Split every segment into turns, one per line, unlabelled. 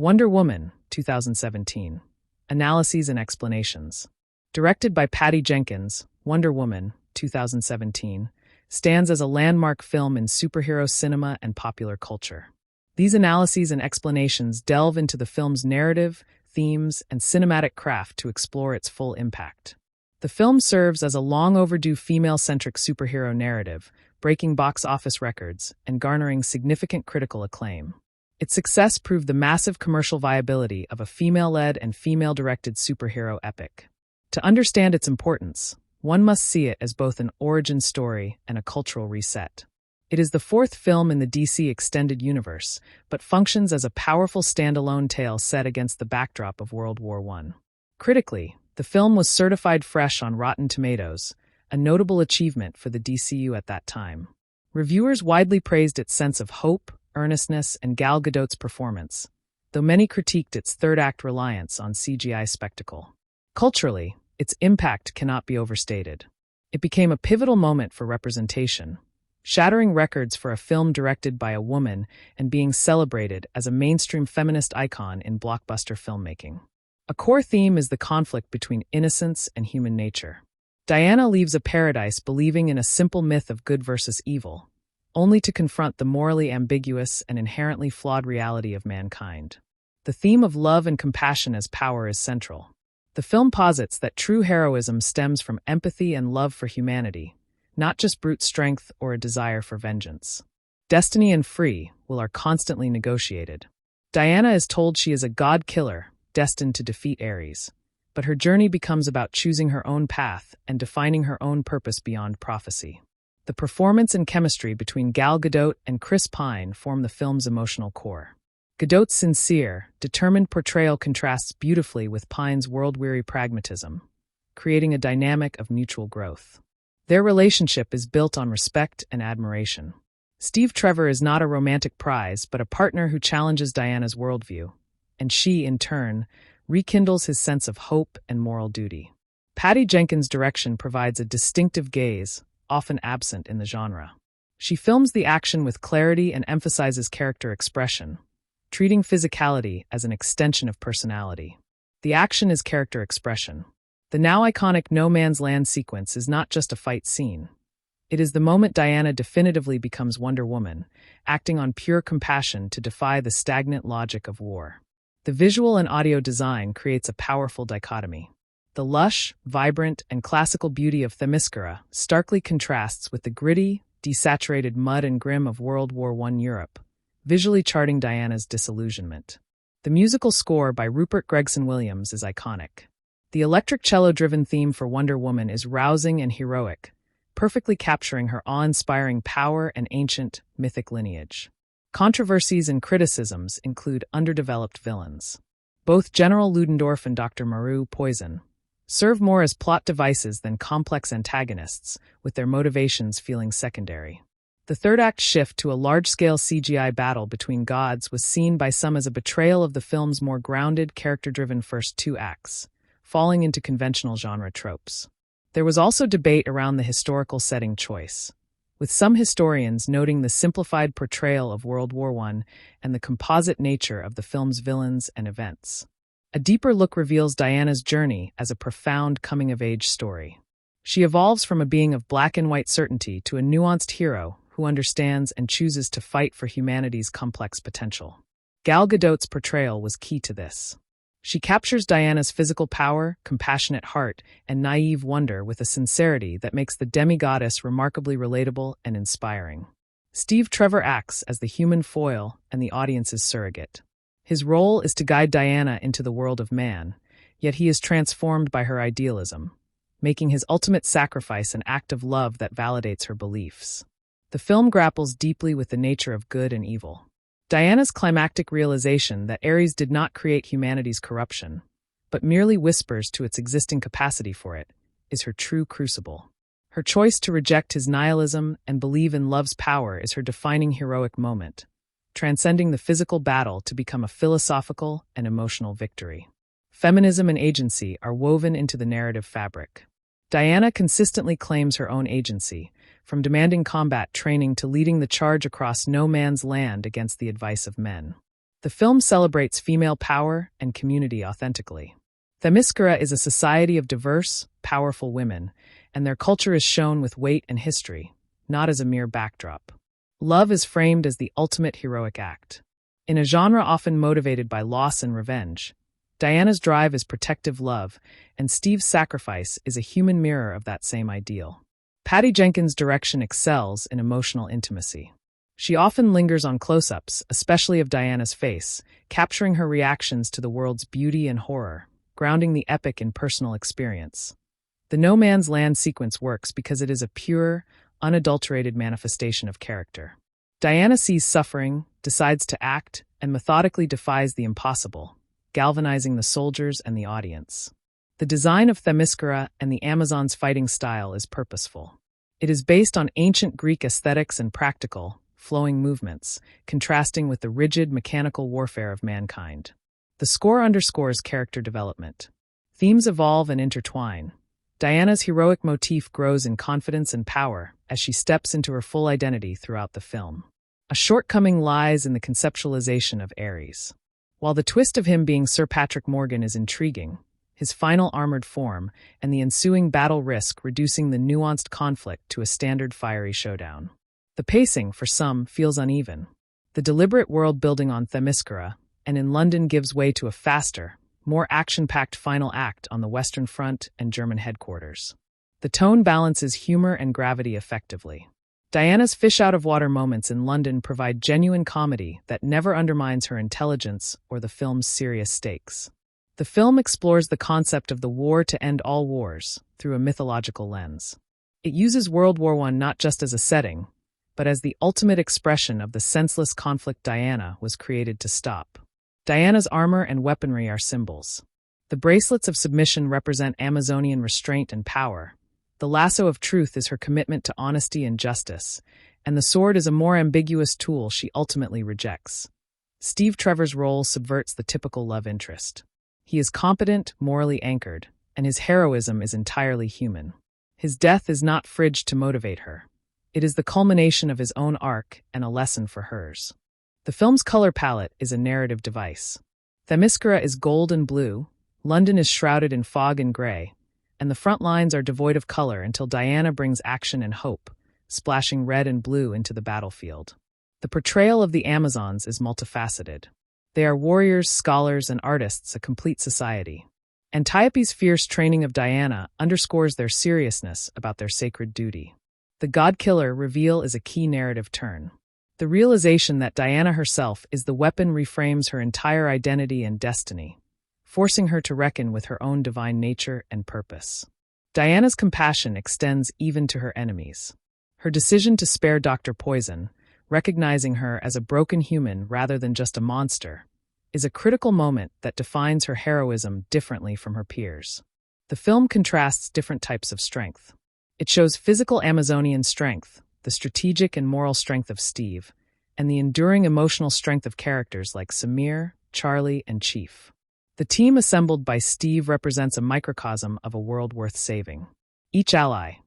Wonder Woman, 2017. Analyses and explanations. Directed by Patty Jenkins, Wonder Woman, 2017, stands as a landmark film in superhero cinema and popular culture. These analyses and explanations delve into the film's narrative, themes, and cinematic craft to explore its full impact. The film serves as a long-overdue female-centric superhero narrative, breaking box office records and garnering significant critical acclaim. Its success proved the massive commercial viability of a female-led and female-directed superhero epic. To understand its importance, one must see it as both an origin story and a cultural reset. It is the fourth film in the DC Extended Universe, but functions as a powerful standalone tale set against the backdrop of World War I. Critically, the film was certified fresh on Rotten Tomatoes, a notable achievement for the DCU at that time. Reviewers widely praised its sense of hope, earnestness, and Gal Gadot's performance, though many critiqued its third-act reliance on CGI spectacle. Culturally, its impact cannot be overstated. It became a pivotal moment for representation, shattering records for a film directed by a woman and being celebrated as a mainstream feminist icon in blockbuster filmmaking. A core theme is the conflict between innocence and human nature. Diana leaves a paradise believing in a simple myth of good versus evil, only to confront the morally ambiguous and inherently flawed reality of mankind. The theme of love and compassion as power is central. The film posits that true heroism stems from empathy and love for humanity, not just brute strength or a desire for vengeance. Destiny and free will are constantly negotiated. Diana is told she is a god-killer, destined to defeat Ares, but her journey becomes about choosing her own path and defining her own purpose beyond prophecy. The performance and chemistry between Gal Gadot and Chris Pine form the film's emotional core. Gadot's sincere, determined portrayal contrasts beautifully with Pine's world-weary pragmatism, creating a dynamic of mutual growth. Their relationship is built on respect and admiration. Steve Trevor is not a romantic prize, but a partner who challenges Diana's worldview, and she, in turn, rekindles his sense of hope and moral duty. Patty Jenkins' direction provides a distinctive gaze, often absent in the genre. She films the action with clarity and emphasizes character expression, treating physicality as an extension of personality. The action is character expression. The now iconic No Man's Land sequence is not just a fight scene. It is the moment Diana definitively becomes Wonder Woman, acting on pure compassion to defy the stagnant logic of war. The visual and audio design creates a powerful dichotomy. The lush, vibrant, and classical beauty of Themyscira starkly contrasts with the gritty, desaturated mud and grim of World War I Europe, visually charting Diana's disillusionment. The musical score by Rupert Gregson-Williams is iconic. The electric cello-driven theme for Wonder Woman is rousing and heroic, perfectly capturing her awe-inspiring power and ancient, mythic lineage. Controversies and criticisms include underdeveloped villains. Both General Ludendorff and Dr. Maru Poison serve more as plot devices than complex antagonists, with their motivations feeling secondary. The third-act shift to a large-scale CGI battle between gods was seen by some as a betrayal of the film's more grounded, character-driven first two acts, falling into conventional genre tropes. There was also debate around the historical setting choice, with some historians noting the simplified portrayal of World War I and the composite nature of the film's villains and events. A deeper look reveals Diana's journey as a profound coming-of-age story. She evolves from a being of black-and-white certainty to a nuanced hero who understands and chooses to fight for humanity's complex potential. Gal Gadot's portrayal was key to this. She captures Diana's physical power, compassionate heart, and naive wonder with a sincerity that makes the demigoddess remarkably relatable and inspiring. Steve Trevor acts as the human foil and the audience's surrogate. His role is to guide Diana into the world of man, yet he is transformed by her idealism, making his ultimate sacrifice an act of love that validates her beliefs. The film grapples deeply with the nature of good and evil. Diana's climactic realization that Ares did not create humanity's corruption, but merely whispers to its existing capacity for it, is her true crucible. Her choice to reject his nihilism and believe in love's power is her defining heroic moment, transcending the physical battle to become a philosophical and emotional victory. Feminism and agency are woven into the narrative fabric. Diana consistently claims her own agency, from demanding combat training to leading the charge across no man's land against the advice of men. The film celebrates female power and community authentically. Themyscira is a society of diverse, powerful women, and their culture is shown with weight and history, not as a mere backdrop. Love is framed as the ultimate heroic act. In a genre often motivated by loss and revenge, Diana's drive is protective love, and Steve's sacrifice is a human mirror of that same ideal. Patty Jenkins' direction excels in emotional intimacy. She often lingers on close-ups, especially of Diana's face, capturing her reactions to the world's beauty and horror, grounding the epic in personal experience. The No Man's Land sequence works because it is a pure, unadulterated manifestation of character. Diana sees suffering, decides to act, and methodically defies the impossible, galvanizing the soldiers and the audience. The design of Themyscira and the Amazons' fighting style is purposeful. It is based on ancient Greek aesthetics and practical, flowing movements, contrasting with the rigid, mechanical warfare of mankind. The score underscores character development. Themes evolve and intertwine. Diana's heroic motif grows in confidence and power as she steps into her full identity throughout the film. A shortcoming lies in the conceptualization of Ares. While the twist of him being Sir Patrick Morgan is intriguing, his final armored form and the ensuing battle risk reducing the nuanced conflict to a standard fiery showdown. The pacing, for some, feels uneven. The deliberate world building on Themyscira and in London gives way to a faster, more action-packed final act on the Western Front and German headquarters. The tone balances humor and gravity effectively. Diana's fish-out-of-water moments in London provide genuine comedy that never undermines her intelligence or the film's serious stakes. The film explores the concept of the war to end all wars through a mythological lens. It uses World War I not just as a setting, but as the ultimate expression of the senseless conflict Diana was created to stop. Diana's armor and weaponry are symbols. The bracelets of submission represent Amazonian restraint and power. The lasso of truth is her commitment to honesty and justice, and the sword is a more ambiguous tool she ultimately rejects. Steve Trevor's role subverts the typical love interest. He is competent, morally anchored, and his heroism is entirely human. His death is not fridged to motivate her. It is the culmination of his own arc and a lesson for hers. The film's color palette is a narrative device. Themyscira is gold and blue, London is shrouded in fog and gray, and the front lines are devoid of color until Diana brings action and hope, splashing red and blue into the battlefield. The portrayal of the Amazons is multifaceted. They are warriors, scholars, and artists, a complete society. Antiope's fierce training of Diana underscores their seriousness about their sacred duty. The God-Killer reveal is a key narrative turn. The realization that Diana herself is the weapon reframes her entire identity and destiny, forcing her to reckon with her own divine nature and purpose. Diana's compassion extends even to her enemies. Her decision to spare Dr. Poison, recognizing her as a broken human rather than just a monster, is a critical moment that defines her heroism differently from her peers. The film contrasts different types of strength. It shows physical Amazonian strength, the strategic and moral strength of Steve, and the enduring emotional strength of characters like Samir, Charlie, and Chief. The team assembled by Steve represents a microcosm of a world worth saving. Each ally,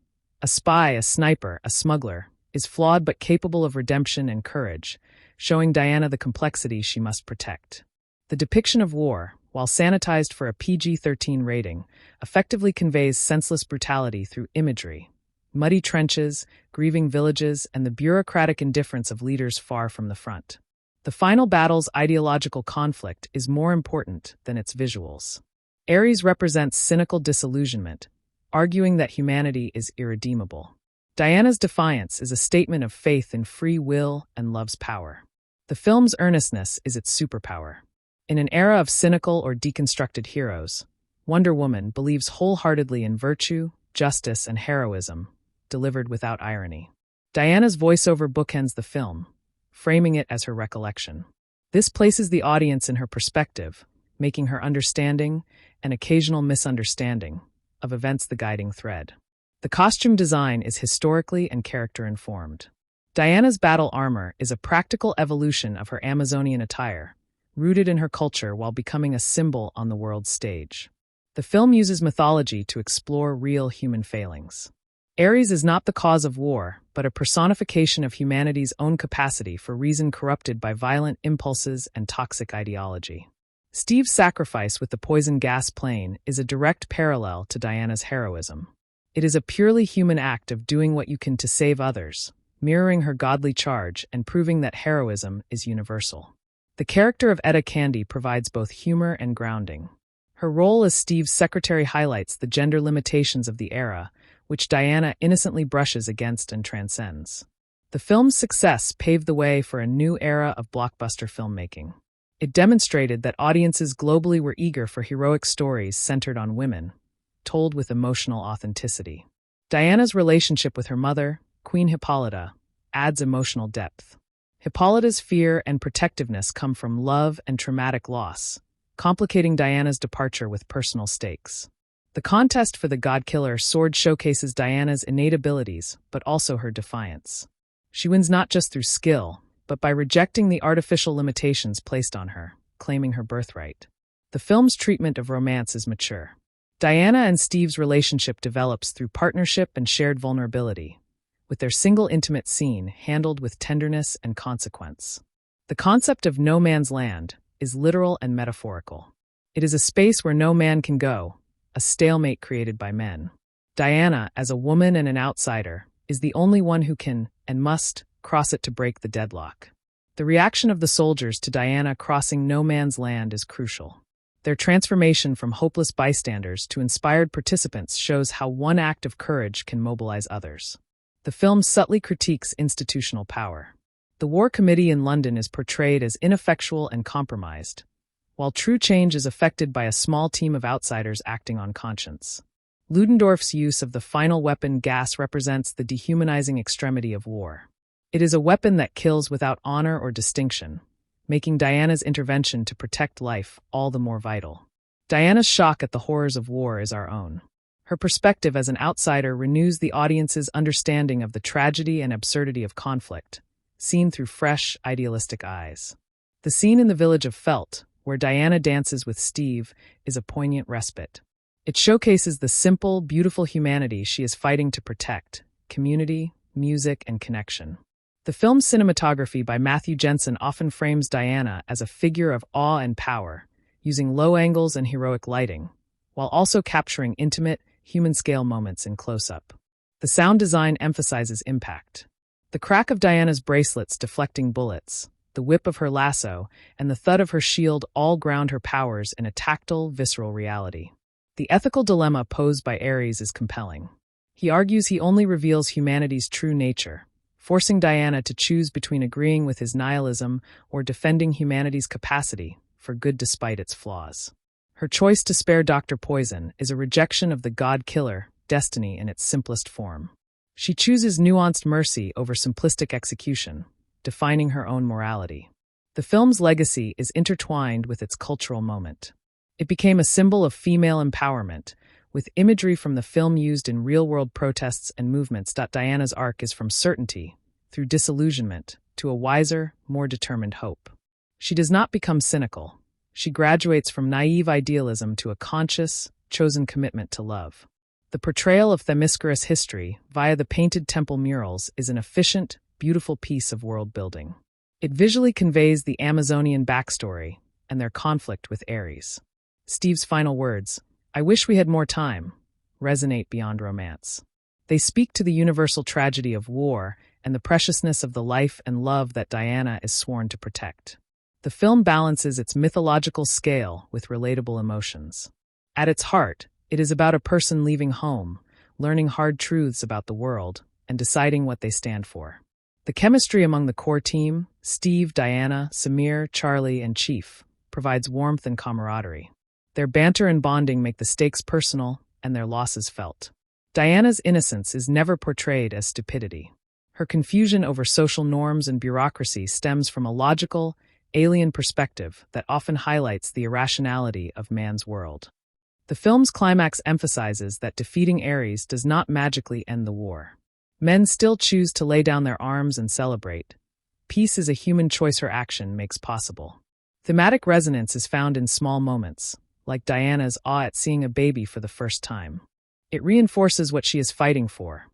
a spy, a sniper, a smuggler, is flawed but capable of redemption and courage, showing Diana the complexity she must protect. The depiction of war, while sanitized for a PG-13 rating, effectively conveys senseless brutality through imagery. Muddy trenches, grieving villages, and the bureaucratic indifference of leaders far from the front. The final battle's ideological conflict is more important than its visuals. Ares represents cynical disillusionment, arguing that humanity is irredeemable. Diana's defiance is a statement of faith in free will and love's power. The film's earnestness is its superpower. In an era of cynical or deconstructed heroes, Wonder Woman believes wholeheartedly in virtue, justice, and heroism, delivered without irony. Diana's voiceover bookends the film, framing it as her recollection. This places the audience in her perspective, making her understanding and occasional misunderstanding of events the guiding thread. The costume design is historically and character-informed. Diana's battle armor is a practical evolution of her Amazonian attire, rooted in her culture while becoming a symbol on the world stage. The film uses mythology to explore real human failings. Ares is not the cause of war, but a personification of humanity's own capacity for reason corrupted by violent impulses and toxic ideology. Steve's sacrifice with the poison gas plane is a direct parallel to Diana's heroism. It is a purely human act of doing what you can to save others, mirroring her godly charge and proving that heroism is universal. The character of Etta Candy provides both humor and grounding. Her role as Steve's secretary highlights the gender limitations of the era, which Diana innocently brushes against and transcends. The film's success paved the way for a new era of blockbuster filmmaking. It demonstrated that audiences globally were eager for heroic stories centered on women, told with emotional authenticity. Diana's relationship with her mother, Queen Hippolyta, adds emotional depth. Hippolyta's fear and protectiveness come from love and traumatic loss, complicating Diana's departure with personal stakes. The contest for the God-Killer sword showcases Diana's innate abilities, but also her defiance. She wins not just through skill, but by rejecting the artificial limitations placed on her, claiming her birthright. The film's treatment of romance is mature. Diana and Steve's relationship develops through partnership and shared vulnerability, with their single intimate scene handled with tenderness and consequence. The concept of no man's land is literal and metaphorical. It is a space where no man can go, a stalemate created by men. Diana, as a woman and an outsider, is the only one who can, and must, cross it to break the deadlock. The reaction of the soldiers to Diana crossing no man's land is crucial. Their transformation from hopeless bystanders to inspired participants shows how one act of courage can mobilize others. The film subtly critiques institutional power. The War Committee in London is portrayed as ineffectual and compromised, while true change is effected by a small team of outsiders acting on conscience. Ludendorff's use of the final weapon gas represents the dehumanizing extremity of war. It is a weapon that kills without honor or distinction, making Diana's intervention to protect life all the more vital. Diana's shock at the horrors of war is our own. Her perspective as an outsider renews the audience's understanding of the tragedy and absurdity of conflict, seen through fresh, idealistic eyes. The scene in the village of Felt, where Diana dances with Steve, is a poignant respite. It showcases the simple, beautiful humanity she is fighting to protect: community, music, and connection. The film's cinematography by Matthew Jensen often frames Diana as a figure of awe and power, using low angles and heroic lighting, while also capturing intimate, human-scale moments in close-up. The sound design emphasizes impact. The crack of Diana's bracelets deflecting bullets, the whip of her lasso, and the thud of her shield all ground her powers in a tactile, visceral reality. The ethical dilemma posed by Ares is compelling. He argues he only reveals humanity's true nature, forcing Diana to choose between agreeing with his nihilism or defending humanity's capacity for good despite its flaws. Her choice to spare Dr. Poison is a rejection of the God-Killer, destiny in its simplest form. She chooses nuanced mercy over simplistic execution, defining her own morality. The film's legacy is intertwined with its cultural moment. It became a symbol of female empowerment, with imagery from the film used in real-world protests and movements. Diana's arc is from certainty, through disillusionment, to a wiser, more determined hope. She does not become cynical. She graduates from naive idealism to a conscious, chosen commitment to love. The portrayal of Themyscira's history via the painted temple murals is an efficient, beautiful piece of world-building. It visually conveys the Amazonian backstory and their conflict with Ares. Steve's final words, "I wish we had more time," resonate beyond romance. They speak to the universal tragedy of war and the preciousness of the life and love that Diana is sworn to protect. The film balances its mythological scale with relatable emotions. At its heart, it is about a person leaving home, learning hard truths about the world, and deciding what they stand for. The chemistry among the core team, Steve, Diana, Samir, Charlie, and Chief, provides warmth and camaraderie. Their banter and bonding make the stakes personal and their losses felt. Diana's innocence is never portrayed as stupidity. Her confusion over social norms and bureaucracy stems from a logical, alien perspective that often highlights the irrationality of man's world. The film's climax emphasizes that defeating Ares does not magically end the war. Men still choose to lay down their arms and celebrate. Peace is a human choice her action makes possible. Thematic resonance is found in small moments, like Diana's awe at seeing a baby for the first time. It reinforces what she is fighting for: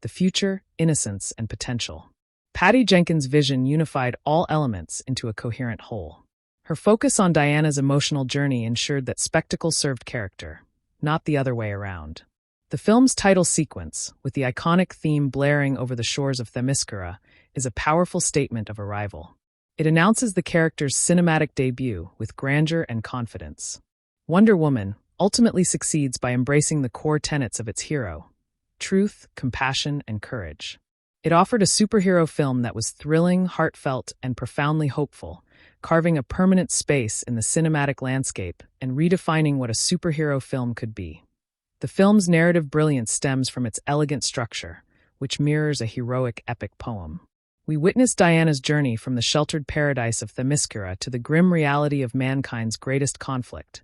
the future, innocence, and potential. Patty Jenkins' vision unified all elements into a coherent whole. Her focus on Diana's emotional journey ensured that spectacle served character, not the other way around. The film's title sequence, with the iconic theme blaring over the shores of Themyscira, is a powerful statement of arrival. It announces the character's cinematic debut with grandeur and confidence. Wonder Woman ultimately succeeds by embracing the core tenets of its hero: truth, compassion, and courage. It offered a superhero film that was thrilling, heartfelt, and profoundly hopeful, carving a permanent space in the cinematic landscape and redefining what a superhero film could be. The film's narrative brilliance stems from its elegant structure, which mirrors a heroic epic poem. We witness Diana's journey from the sheltered paradise of Themyscira to the grim reality of mankind's greatest conflict,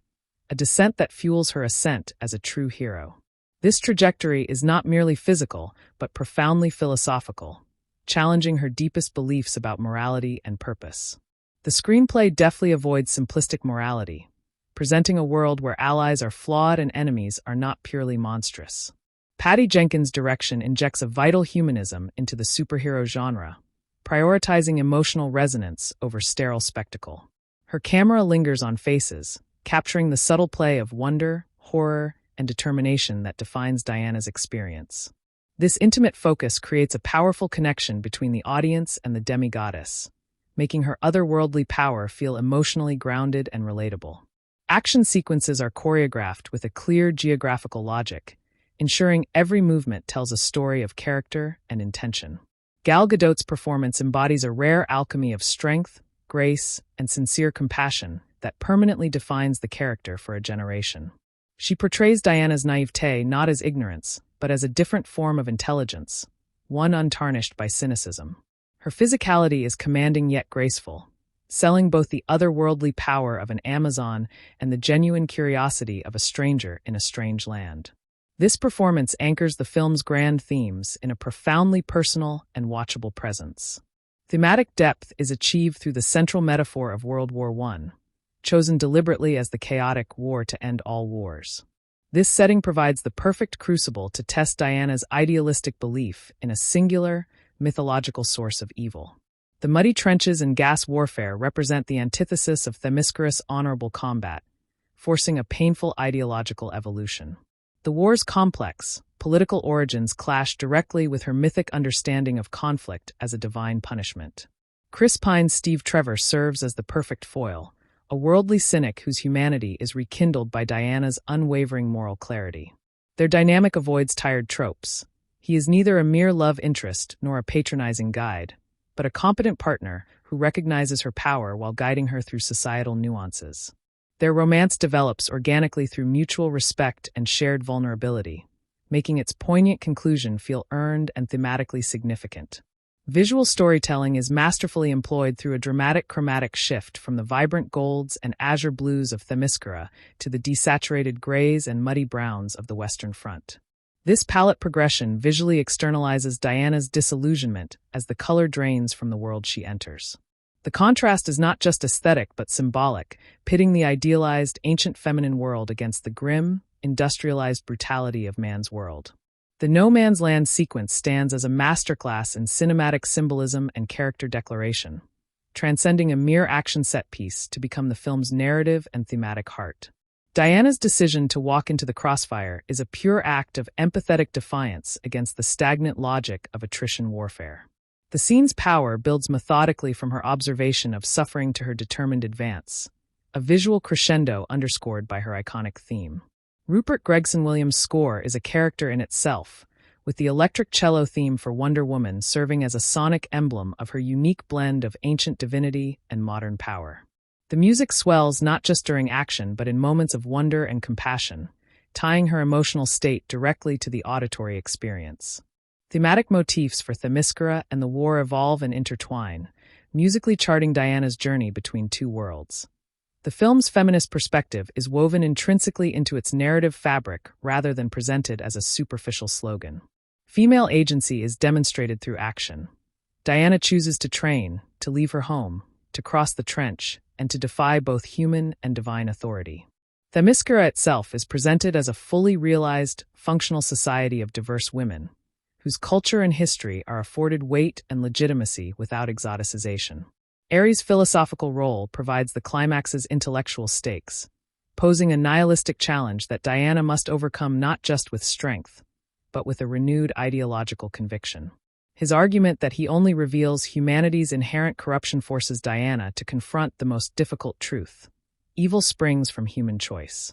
a descent that fuels her ascent as a true hero. This trajectory is not merely physical, but profoundly philosophical, challenging her deepest beliefs about morality and purpose. The screenplay deftly avoids simplistic morality, presenting a world where allies are flawed and enemies are not purely monstrous. Patty Jenkins' direction injects a vital humanism into the superhero genre, prioritizing emotional resonance over sterile spectacle. Her camera lingers on faces, capturing the subtle play of wonder, horror, and determination that defines Diana's experience. This intimate focus creates a powerful connection between the audience and the demigoddess, making her otherworldly power feel emotionally grounded and relatable. Action sequences are choreographed with a clear geographical logic, ensuring every movement tells a story of character and intention. Gal Gadot's performance embodies a rare alchemy of strength, grace, and sincere compassion that permanently defines the character for a generation. She portrays Diana's naivete not as ignorance, but as a different form of intelligence, one untarnished by cynicism. Her physicality is commanding yet graceful, selling both the otherworldly power of an Amazon and the genuine curiosity of a stranger in a strange land. This performance anchors the film's grand themes in a profoundly personal and watchable presence. Thematic depth is achieved through the central metaphor of World War I, chosen deliberately as the chaotic war to end all wars. This setting provides the perfect crucible to test Diana's idealistic belief in a singular, mythological source of evil. The muddy trenches and gas warfare represent the antithesis of Themyscira's honorable combat, forcing a painful ideological evolution. The war's complex, political origins clash directly with her mythic understanding of conflict as a divine punishment. Chris Pine's Steve Trevor serves as the perfect foil, a worldly cynic whose humanity is rekindled by Diana's unwavering moral clarity. Their dynamic avoids tired tropes. He is neither a mere love interest nor a patronizing guide, but a competent partner who recognizes her power while guiding her through societal nuances. Their romance develops organically through mutual respect and shared vulnerability, making its poignant conclusion feel earned and thematically significant. Visual storytelling is masterfully employed through a dramatic chromatic shift from the vibrant golds and azure blues of Themyscira to the desaturated grays and muddy browns of the Western Front. This palette progression visually externalizes Diana's disillusionment as the color drains from the world she enters. The contrast is not just aesthetic but symbolic, pitting the idealized, ancient feminine world against the grim, industrialized brutality of man's world. The No Man's Land sequence stands as a masterclass in cinematic symbolism and character declaration, transcending a mere action set piece to become the film's narrative and thematic heart. Diana's decision to walk into the crossfire is a pure act of empathetic defiance against the stagnant logic of attrition warfare. The scene's power builds methodically from her observation of suffering to her determined advance, a visual crescendo underscored by her iconic theme. Rupert Gregson-Williams' score is a character in itself, with the electric cello theme for Wonder Woman serving as a sonic emblem of her unique blend of ancient divinity and modern power. The music swells not just during action but in moments of wonder and compassion, tying her emotional state directly to the auditory experience. Thematic motifs for Themyscira and the war evolve and intertwine, musically charting Diana's journey between two worlds. The film's feminist perspective is woven intrinsically into its narrative fabric rather than presented as a superficial slogan. Female agency is demonstrated through action. Diana chooses to train, to leave her home, to cross the trench, and to defy both human and divine authority. Themyscira itself is presented as a fully realized, functional society of diverse women, whose culture and history are afforded weight and legitimacy without exoticization. Ares' philosophical role provides the climax's intellectual stakes, posing a nihilistic challenge that Diana must overcome not just with strength, but with a renewed ideological conviction. His argument that he only reveals humanity's inherent corruption forces Diana to confront the most difficult truth: evil springs from human choice.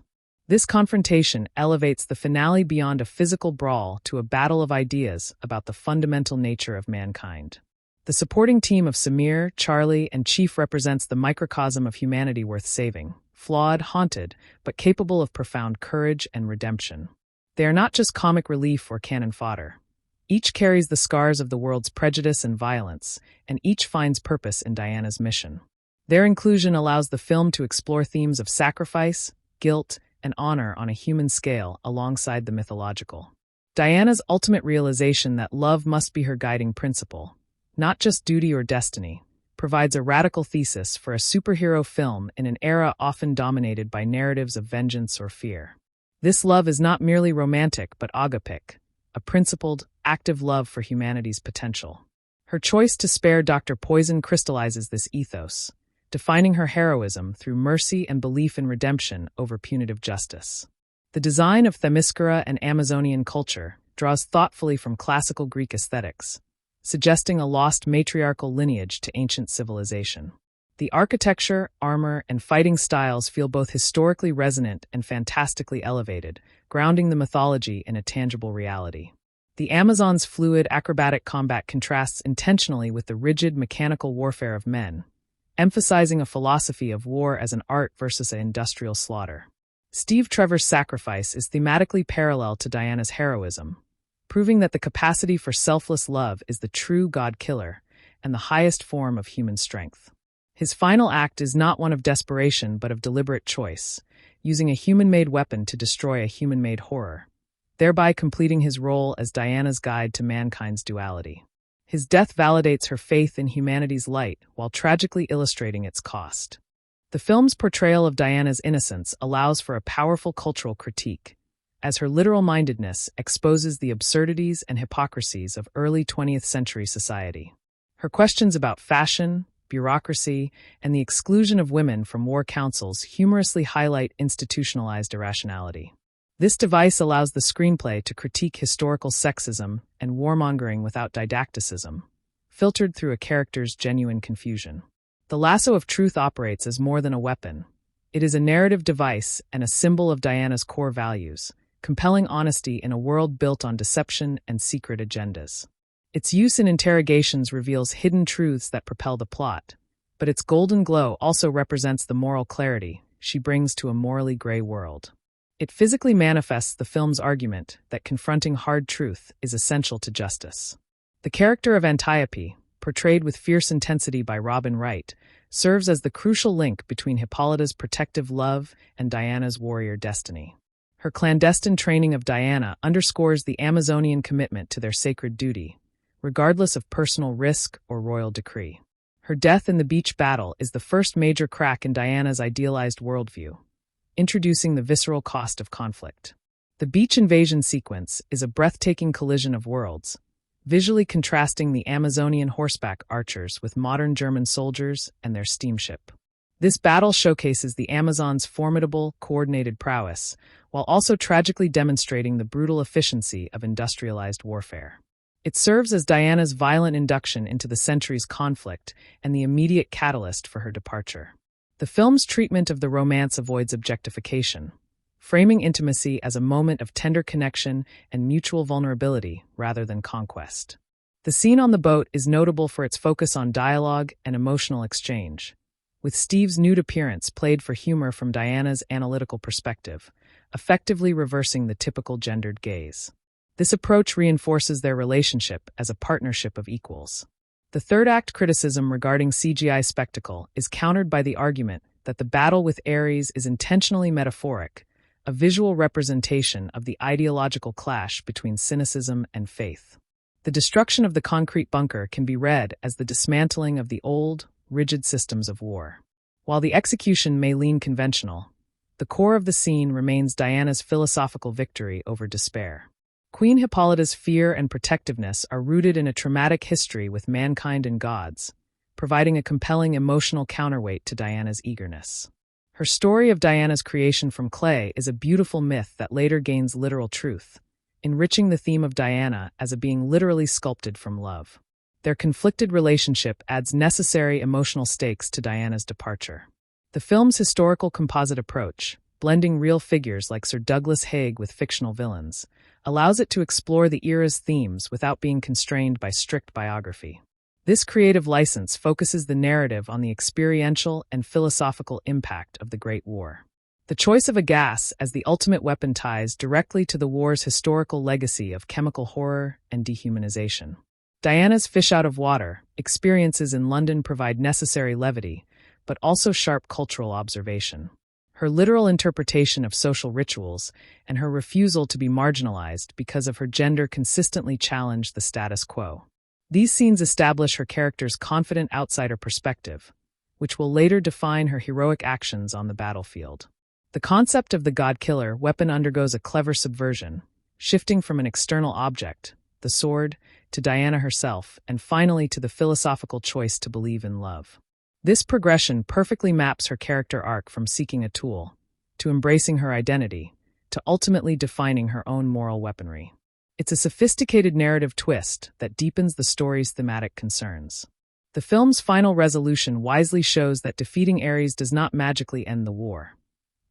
This confrontation elevates the finale beyond a physical brawl to a battle of ideas about the fundamental nature of mankind. The supporting team of Samir, Charlie, and Chief represents the microcosm of humanity worth saving, flawed, haunted, but capable of profound courage and redemption. They are not just comic relief or cannon fodder. Each carries the scars of the world's prejudice and violence, and each finds purpose in Diana's mission. Their inclusion allows the film to explore themes of sacrifice, guilt, and honor on a human scale alongside the mythological. Diana's ultimate realization that love must be her guiding principle, not just duty or destiny, provides a radical thesis for a superhero film in an era often dominated by narratives of vengeance or fear. This love is not merely romantic but agapic, a principled, active love for humanity's potential. Her choice to spare Dr. Poison crystallizes this ethos, defining her heroism through mercy and belief in redemption over punitive justice. The design of Themyscira and Amazonian culture draws thoughtfully from classical Greek aesthetics, suggesting a lost matriarchal lineage to ancient civilization. The architecture, armor, and fighting styles feel both historically resonant and fantastically elevated, grounding the mythology in a tangible reality. The Amazons' fluid, acrobatic combat contrasts intentionally with the rigid, mechanical warfare of men, emphasizing a philosophy of war as an art versus an industrial slaughter. Steve Trevor's sacrifice is thematically parallel to Diana's heroism, proving that the capacity for selfless love is the true god-killer and the highest form of human strength. His final act is not one of desperation but of deliberate choice, using a human-made weapon to destroy a human-made horror, thereby completing his role as Diana's guide to mankind's duality. His death validates her faith in humanity's light while tragically illustrating its cost. The film's portrayal of Diana's innocence allows for a powerful cultural critique, as her literal-mindedness exposes the absurdities and hypocrisies of early 20th century society. Her questions about fashion, bureaucracy, and the exclusion of women from war councils humorously highlight institutionalized irrationality. This device allows the screenplay to critique historical sexism and warmongering without didacticism, filtered through a character's genuine confusion. The lasso of truth operates as more than a weapon. It is a narrative device and a symbol of Diana's core values, compelling honesty in a world built on deception and secret agendas. Its use in interrogations reveals hidden truths that propel the plot, but its golden glow also represents the moral clarity she brings to a morally gray world. It physically manifests the film's argument that confronting hard truth is essential to justice. The character of Antiope, portrayed with fierce intensity by Robin Wright, serves as the crucial link between Hippolyta's protective love and Diana's warrior destiny. Her clandestine training of Diana underscores the Amazonian commitment to their sacred duty, regardless of personal risk or royal decree. Her death in the beach battle is the first major crack in Diana's idealized worldview, introducing the visceral cost of conflict. The beach invasion sequence is a breathtaking collision of worlds, visually contrasting the Amazonian horseback archers with modern German soldiers and their steamship. This battle showcases the Amazons' formidable, coordinated prowess, while also tragically demonstrating the brutal efficiency of industrialized warfare. It serves as Diana's violent induction into the century's conflict and the immediate catalyst for her departure. The film's treatment of the romance avoids objectification, framing intimacy as a moment of tender connection and mutual vulnerability rather than conquest. The scene on the boat is notable for its focus on dialogue and emotional exchange, with Steve's nude appearance played for humor from Diana's analytical perspective, effectively reversing the typical gendered gaze. This approach reinforces their relationship as a partnership of equals. The third-act criticism regarding CGI spectacle is countered by the argument that the battle with Ares is intentionally metaphoric, a visual representation of the ideological clash between cynicism and faith. The destruction of the concrete bunker can be read as the dismantling of the old, rigid systems of war. While the execution may lean conventional, the core of the scene remains Diana's philosophical victory over despair. Queen Hippolyta's fear and protectiveness are rooted in a traumatic history with mankind and gods, providing a compelling emotional counterweight to Diana's eagerness. Her story of Diana's creation from clay is a beautiful myth that later gains literal truth, enriching the theme of Diana as a being literally sculpted from love. Their conflicted relationship adds necessary emotional stakes to Diana's departure. The film's historical composite approach, blending real figures like Sir Douglas Haig with fictional villains, allows it to explore the era's themes without being constrained by strict biography. This creative license focuses the narrative on the experiential and philosophical impact of the Great War. The choice of a gas as the ultimate weapon ties directly to the war's historical legacy of chemical horror and dehumanization. Diana's fish out of water experiences in London provide necessary levity, but also sharp cultural observation. Her literal interpretation of social rituals and her refusal to be marginalized because of her gender consistently challenge the status quo. These scenes establish her character's confident outsider perspective, which will later define her heroic actions on the battlefield. The concept of the god-killer weapon undergoes a clever subversion, shifting from an external object, the sword, to Diana herself, and finally to the philosophical choice to believe in love. This progression perfectly maps her character arc from seeking a tool, to embracing her identity, to ultimately defining her own moral weaponry. It's a sophisticated narrative twist that deepens the story's thematic concerns. The film's final resolution wisely shows that defeating Ares does not magically end the war.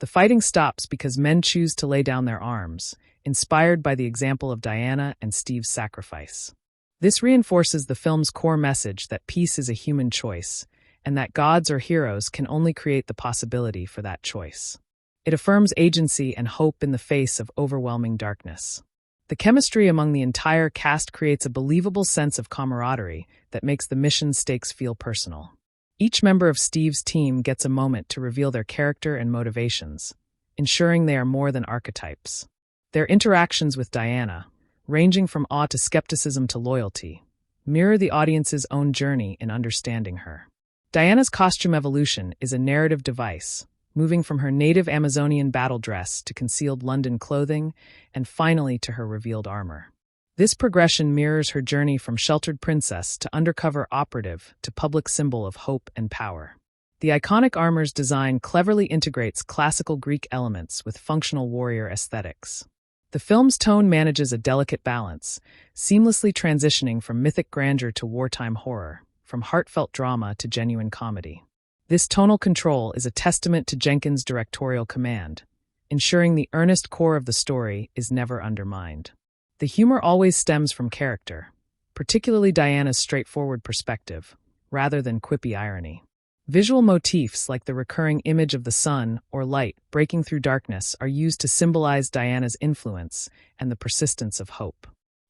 The fighting stops because men choose to lay down their arms, inspired by the example of Diana and Steve's sacrifice. This reinforces the film's core message that peace is a human choice, and that gods or heroes can only create the possibility for that choice. It affirms agency and hope in the face of overwhelming darkness. The chemistry among the entire cast creates a believable sense of camaraderie that makes the mission stakes feel personal. Each member of Steve's team gets a moment to reveal their character and motivations, ensuring they are more than archetypes. Their interactions with Diana, ranging from awe to skepticism to loyalty, mirror the audience's own journey in understanding her. Diana's costume evolution is a narrative device, moving from her native Amazonian battle dress to concealed London clothing, and finally to her revealed armor. This progression mirrors her journey from sheltered princess to undercover operative to public symbol of hope and power. The iconic armor's design cleverly integrates classical Greek elements with functional warrior aesthetics. The film's tone manages a delicate balance, seamlessly transitioning from mythic grandeur to wartime horror, from heartfelt drama to genuine comedy. This tonal control is a testament to Jenkins' directorial command, ensuring the earnest core of the story is never undermined. The humor always stems from character, particularly Diana's straightforward perspective, rather than quippy irony. Visual motifs like the recurring image of the sun or light breaking through darkness are used to symbolize Diana's influence and the persistence of hope.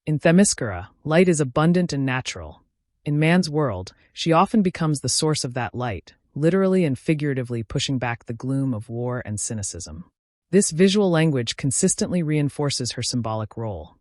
In Themyscira, light is abundant and natural. In man's world, she often becomes the source of that light, literally and figuratively pushing back the gloom of war and cynicism. This visual language consistently reinforces her symbolic role.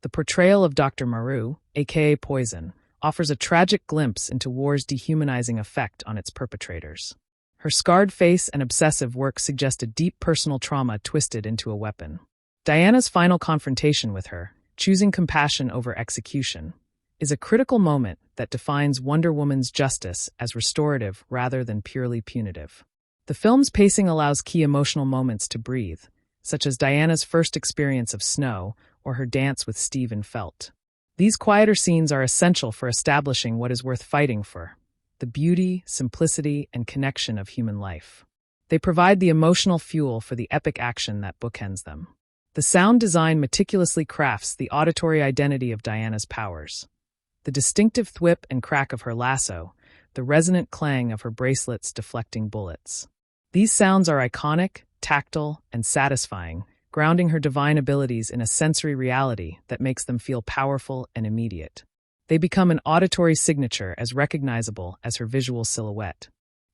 The portrayal of Dr. Maru, aka Poison, offers a tragic glimpse into war's dehumanizing effect on its perpetrators. Her scarred face and obsessive work suggest a deep personal trauma twisted into a weapon. Diana's final confrontation with her, choosing compassion over execution, is a critical moment that defines Wonder Woman's justice as restorative rather than purely punitive. The film's pacing allows key emotional moments to breathe, such as Diana's first experience of snow or her dance with Stephen Felt. These quieter scenes are essential for establishing what is worth fighting for: the beauty, simplicity, and connection of human life. They provide the emotional fuel for the epic action that bookends them. The sound design meticulously crafts the auditory identity of Diana's powers. The distinctive thwip and crack of her lasso, the resonant clang of her bracelets deflecting bullets. These sounds are iconic, tactile, and satisfying, grounding her divine abilities in a sensory reality that makes them feel powerful and immediate. They become an auditory signature as recognizable as her visual silhouette.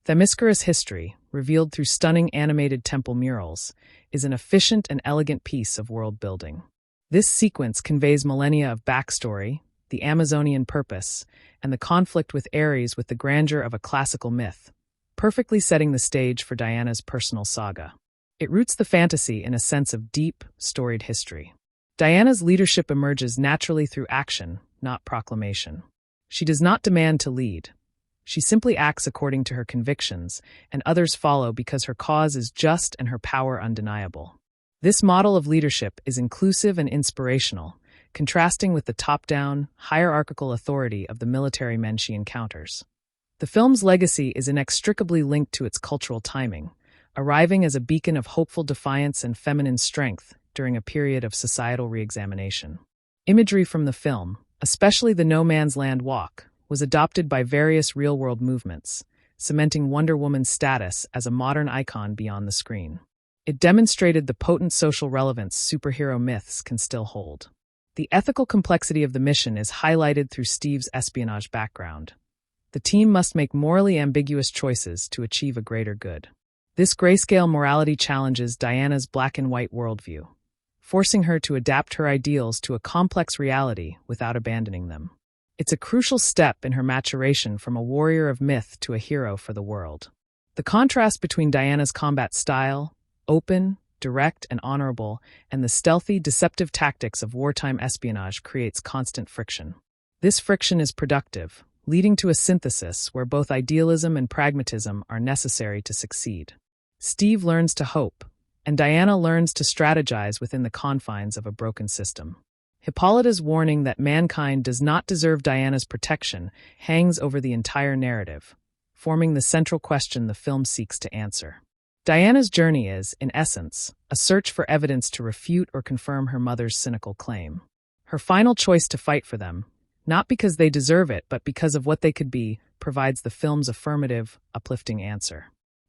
Themyscira's history, revealed through stunning animated temple murals, is an efficient and elegant piece of world building. This sequence conveys millennia of backstory, the Amazonian purpose, and the conflict with Ares with the grandeur of a classical myth, perfectly setting the stage for Diana's personal saga. It roots the fantasy in a sense of deep, storied history. Diana's leadership emerges naturally through action, not proclamation. She does not demand to lead. She simply acts according to her convictions, and others follow because her cause is just and her power undeniable. This model of leadership is inclusive and inspirational, contrasting with the top-down, hierarchical authority of the military men she encounters. The film's legacy is inextricably linked to its cultural timing, arriving as a beacon of hopeful defiance and feminine strength during a period of societal re-examination. Imagery from the film, especially the No Man's Land walk, was adopted by various real-world movements, cementing Wonder Woman's status as a modern icon beyond the screen. It demonstrated the potent social relevance superhero myths can still hold. The ethical complexity of the mission is highlighted through Steve's espionage background. The team must make morally ambiguous choices to achieve a greater good. This grayscale morality challenges Diana's black-and-white worldview, forcing her to adapt her ideals to a complex reality without abandoning them. It's a crucial step in her maturation from a warrior of myth to a hero for the world. The contrast between Diana's combat style, open, direct, and honorable, and the stealthy, deceptive tactics of wartime espionage creates constant friction. This friction is productive, leading to a synthesis where both idealism and pragmatism are necessary to succeed. Steve learns to hope, and Diana learns to strategize within the confines of a broken system. Hippolyta's warning that mankind does not deserve Diana's protection hangs over the entire narrative, forming the central question the film seeks to answer. Diana's journey is, in essence, a search for evidence to refute or confirm her mother's cynical claim. Her final choice to fight for them, not because they deserve it but because of what they could be, provides the film's affirmative, uplifting answer.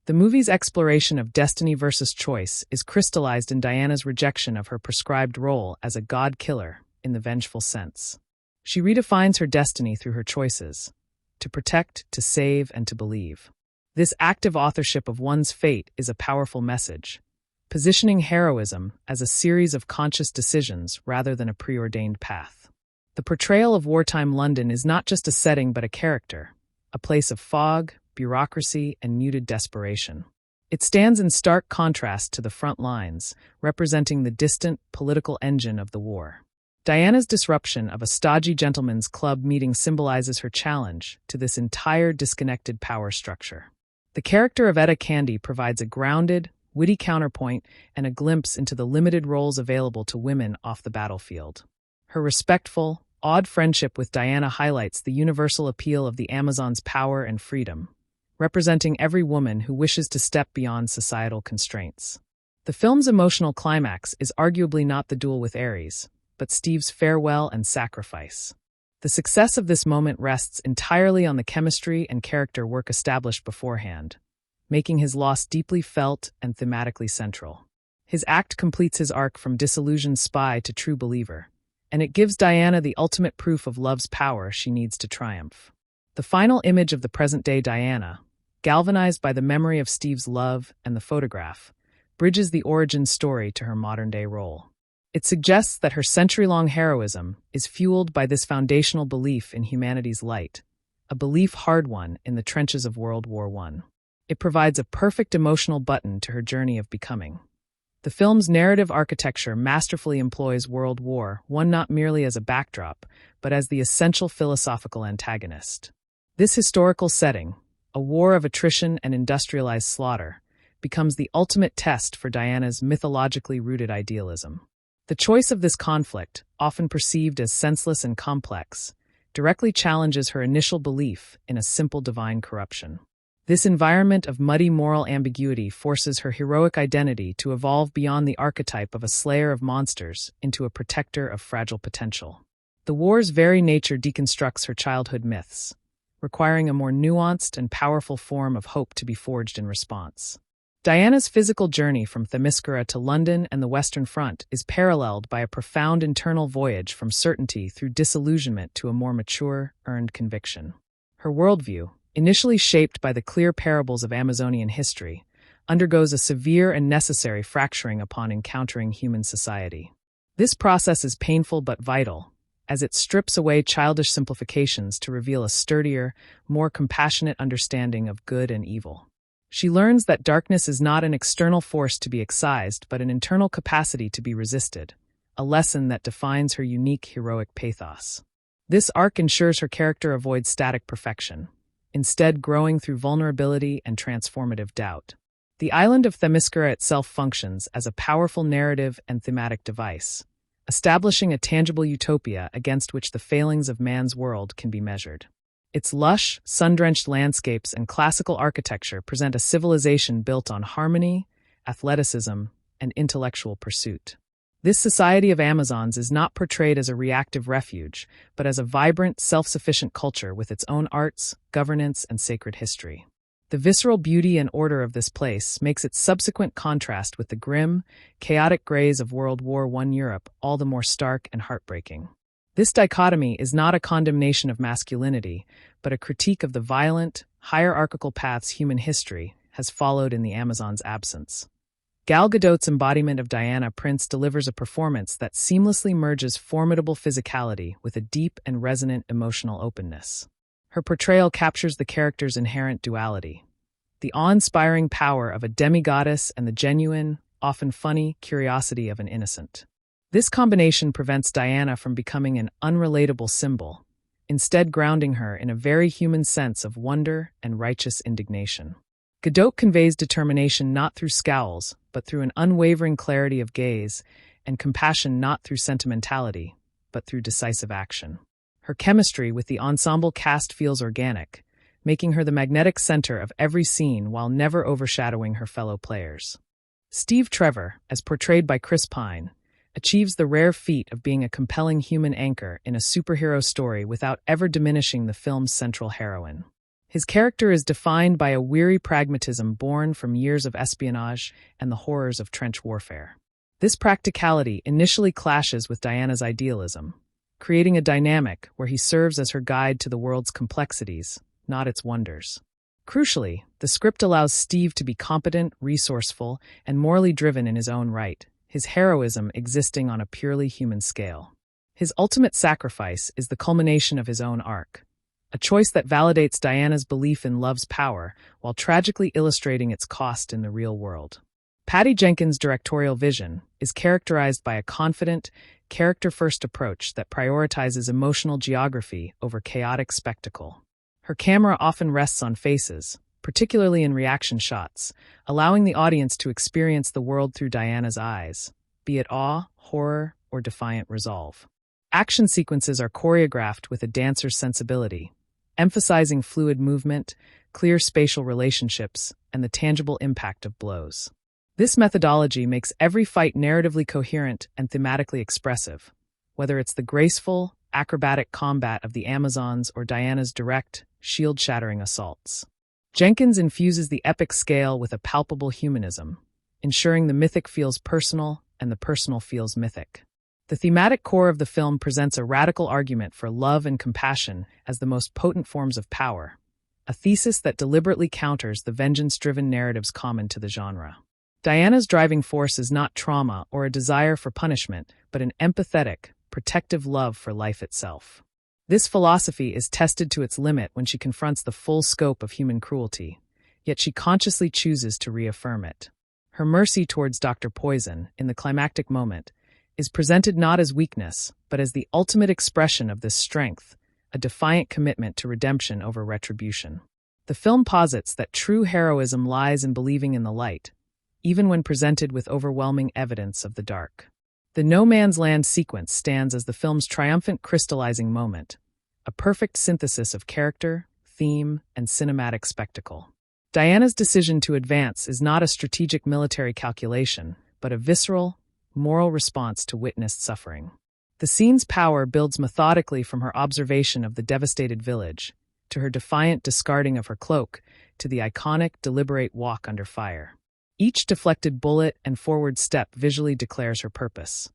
The movie's exploration of destiny versus choice is crystallized in Diana's rejection of her prescribed role as a god-killer in the vengeful sense. She redefines her destiny through her choices, to protect, to save, and to believe. This active authorship of one's fate is a powerful message, positioning heroism as a series of conscious decisions rather than a preordained path. The portrayal of wartime London is not just a setting but a character, a place of fog, bureaucracy, and muted desperation. It stands in stark contrast to the front lines, representing the distant, political engine of the war. Diana's disruption of a stodgy gentleman's club meeting symbolizes her challenge to this entire disconnected power structure. The character of Etta Candy provides a grounded, witty counterpoint and a glimpse into the limited roles available to women off the battlefield. Her respectful, awed friendship with Diana highlights the universal appeal of the Amazon's power and freedom, representing every woman who wishes to step beyond societal constraints. The film's emotional climax is arguably not the duel with Ares, but Steve's farewell and sacrifice. The success of this moment rests entirely on the chemistry and character work established beforehand, making his loss deeply felt and thematically central. His act completes his arc from disillusioned spy to true believer, and it gives Diana the ultimate proof of love's power she needs to triumph. The final image of the present-day Diana, galvanized by the memory of Steve's love and the photograph, bridges the origin story to her modern-day role. It suggests that her century-long heroism is fueled by this foundational belief in humanity's light, a belief hard-won in the trenches of World War I. It provides a perfect emotional button to her journey of becoming. The film's narrative architecture masterfully employs World War I not merely as a backdrop, but as the essential philosophical antagonist. This historical setting, a war of attrition and industrialized slaughter, becomes the ultimate test for Diana's mythologically rooted idealism. The choice of this conflict, often perceived as senseless and complex, directly challenges her initial belief in a simple divine corruption. This environment of muddy moral ambiguity forces her heroic identity to evolve beyond the archetype of a slayer of monsters into a protector of fragile potential. The war's very nature deconstructs her childhood myths, requiring a more nuanced and powerful form of hope to be forged in response. Diana's physical journey from Themyscira to London and the Western Front is paralleled by a profound internal voyage from certainty through disillusionment to a more mature, earned conviction. Her worldview, initially shaped by the clear parables of Amazonian history, undergoes a severe and necessary fracturing upon encountering human society. This process is painful but vital, as it strips away childish simplifications to reveal a sturdier, more compassionate understanding of good and evil. She learns that darkness is not an external force to be excised but an internal capacity to be resisted, a lesson that defines her unique heroic pathos. This arc ensures her character avoids static perfection, instead growing through vulnerability and transformative doubt. The island of Themyscira itself functions as a powerful narrative and thematic device, establishing a tangible utopia against which the failings of man's world can be measured. Its lush, sun-drenched landscapes and classical architecture present a civilization built on harmony, athleticism, and intellectual pursuit. This society of Amazons is not portrayed as a reactive refuge, but as a vibrant, self-sufficient culture with its own arts, governance, and sacred history. The visceral beauty and order of this place makes its subsequent contrast with the grim, chaotic grays of World War I Europe all the more stark and heartbreaking. This dichotomy is not a condemnation of masculinity, but a critique of the violent, hierarchical paths human history has followed in the Amazons' absence. Gal Gadot's embodiment of Diana Prince delivers a performance that seamlessly merges formidable physicality with a deep and resonant emotional openness. Her portrayal captures the character's inherent duality, the awe-inspiring power of a demigoddess and the genuine, often funny, curiosity of an innocent. This combination prevents Diana from becoming an unrelatable symbol, instead grounding her in a very human sense of wonder and righteous indignation. Gadot conveys determination not through scowls, but through an unwavering clarity of gaze, and compassion not through sentimentality, but through decisive action. Her chemistry with the ensemble cast feels organic, making her the magnetic center of every scene while never overshadowing her fellow players. Steve Trevor, as portrayed by Chris Pine, achieves the rare feat of being a compelling human anchor in a superhero story without ever diminishing the film's central heroine. His character is defined by a weary pragmatism born from years of espionage and the horrors of trench warfare. This practicality initially clashes with Diana's idealism, creating a dynamic where he serves as her guide to the world's complexities, not its wonders. Crucially, the script allows Steve to be competent, resourceful, and morally driven in his own right, his heroism existing on a purely human scale. His ultimate sacrifice is the culmination of his own arc, a choice that validates Diana's belief in love's power while tragically illustrating its cost in the real world. Patty Jenkins' directorial vision is characterized by a confident, character-first approach that prioritizes emotional geography over chaotic spectacle. Her camera often rests on faces, particularly in reaction shots, allowing the audience to experience the world through Diana's eyes, be it awe, horror, or defiant resolve. Action sequences are choreographed with a dancer's sensibility, emphasizing fluid movement, clear spatial relationships, and the tangible impact of blows. This methodology makes every fight narratively coherent and thematically expressive, whether it's the graceful, acrobatic combat of the Amazons or Diana's direct, shield-shattering assaults. Jenkins infuses the epic scale with a palpable humanism, ensuring the mythic feels personal and the personal feels mythic. The thematic core of the film presents a radical argument for love and compassion as the most potent forms of power, a thesis that deliberately counters the vengeance-driven narratives common to the genre. Diana's driving force is not trauma or a desire for punishment, but an empathetic, protective love for life itself. This philosophy is tested to its limit when she confronts the full scope of human cruelty, yet she consciously chooses to reaffirm it. Her mercy towards Dr. Poison, in the climactic moment, is presented not as weakness, but as the ultimate expression of this strength, a defiant commitment to redemption over retribution. The film posits that true heroism lies in believing in the light, even when presented with overwhelming evidence of the dark. The no man's land sequence stands as the film's triumphant crystallizing moment, a perfect synthesis of character, theme, and cinematic spectacle. Diana's decision to advance is not a strategic military calculation, but a visceral, moral response to witnessed suffering. The scene's power builds methodically from her observation of the devastated village, to her defiant discarding of her cloak, to the iconic, deliberate walk under fire. Each deflected bullet and forward step visually declares her purpose: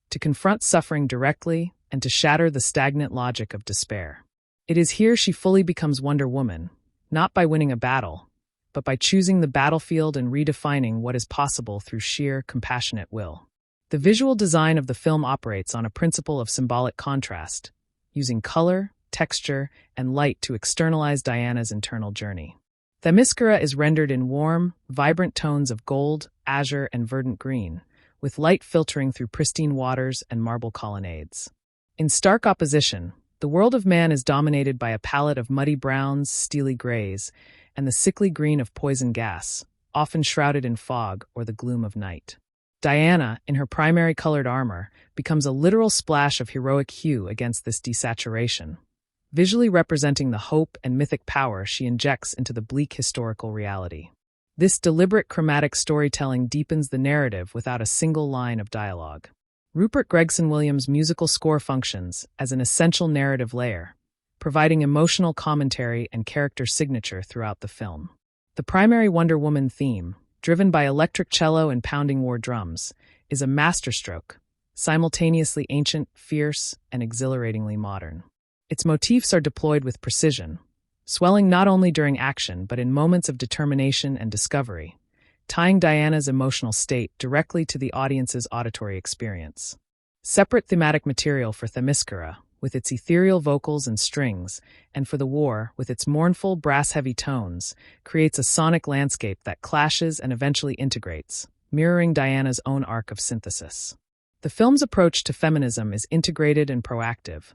to confront suffering directly and to shatter the stagnant logic of despair. It is here she fully becomes Wonder Woman, not by winning a battle, but by choosing the battlefield and redefining what is possible through sheer, compassionate will. The visual design of the film operates on a principle of symbolic contrast, using color, texture, and light to externalize Diana's internal journey. Themyscira is rendered in warm, vibrant tones of gold, azure, and verdant green, with light filtering through pristine waters and marble colonnades. In stark opposition, the world of man is dominated by a palette of muddy browns, steely grays, and the sickly green of poison gas, often shrouded in fog or the gloom of night. Diana, in her primary colored armor, becomes a literal splash of heroic hue against this desaturation, visually representing the hope and mythic power she injects into the bleak historical reality. This deliberate chromatic storytelling deepens the narrative without a single line of dialogue. Rupert Gregson-Williams' musical score functions as an essential narrative layer, providing emotional commentary and character signature throughout the film. The primary Wonder Woman theme, driven by electric cello and pounding war drums, is a masterstroke, simultaneously ancient, fierce, and exhilaratingly modern. Its motifs are deployed with precision, swelling not only during action but in moments of determination and discovery, tying Diana's emotional state directly to the audience's auditory experience. Separate thematic material for Themyscira, with its ethereal vocals and strings, and for the war, with its mournful, brass-heavy tones, creates a sonic landscape that clashes and eventually integrates, mirroring Diana's own arc of synthesis. The film's approach to feminism is integrated and proactive,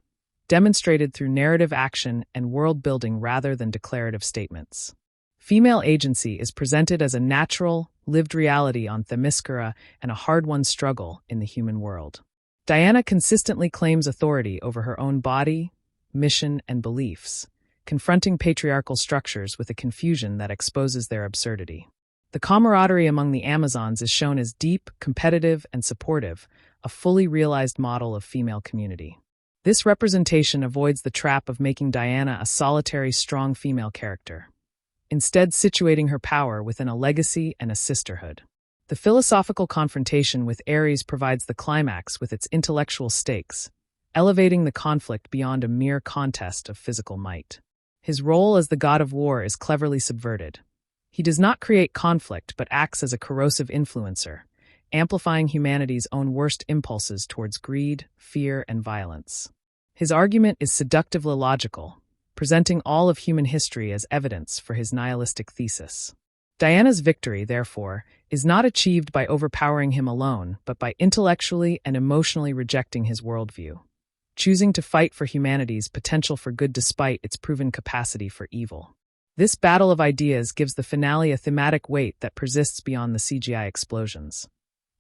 demonstrated through narrative action and world-building rather than declarative statements. Female agency is presented as a natural, lived reality on Themyscira and a hard-won struggle in the human world. Diana consistently claims authority over her own body, mission, and beliefs, confronting patriarchal structures with a confusion that exposes their absurdity. The camaraderie among the Amazons is shown as deep, competitive, and supportive, a fully realized model of female community. This representation avoids the trap of making Diana a solitary, strong female character, instead situating her power within a legacy and a sisterhood. The philosophical confrontation with Ares provides the climax with its intellectual stakes, elevating the conflict beyond a mere contest of physical might. His role as the god of war is cleverly subverted. He does not create conflict but acts as a corrosive influencer, amplifying humanity's own worst impulses towards greed, fear, and violence. His argument is seductively logical, presenting all of human history as evidence for his nihilistic thesis. Diana's victory, therefore, is not achieved by overpowering him alone, but by intellectually and emotionally rejecting his worldview, choosing to fight for humanity's potential for good despite its proven capacity for evil. This battle of ideas gives the finale a thematic weight that persists beyond the CGI explosions.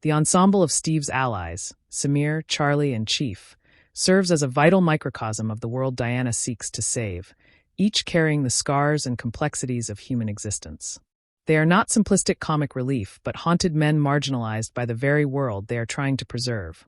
The ensemble of Steve's allies, Samir, Charlie, and Chief, serves as a vital microcosm of the world Diana seeks to save, each carrying the scars and complexities of human existence. They are not simplistic comic relief, but haunted men marginalized by the very world they are trying to preserve.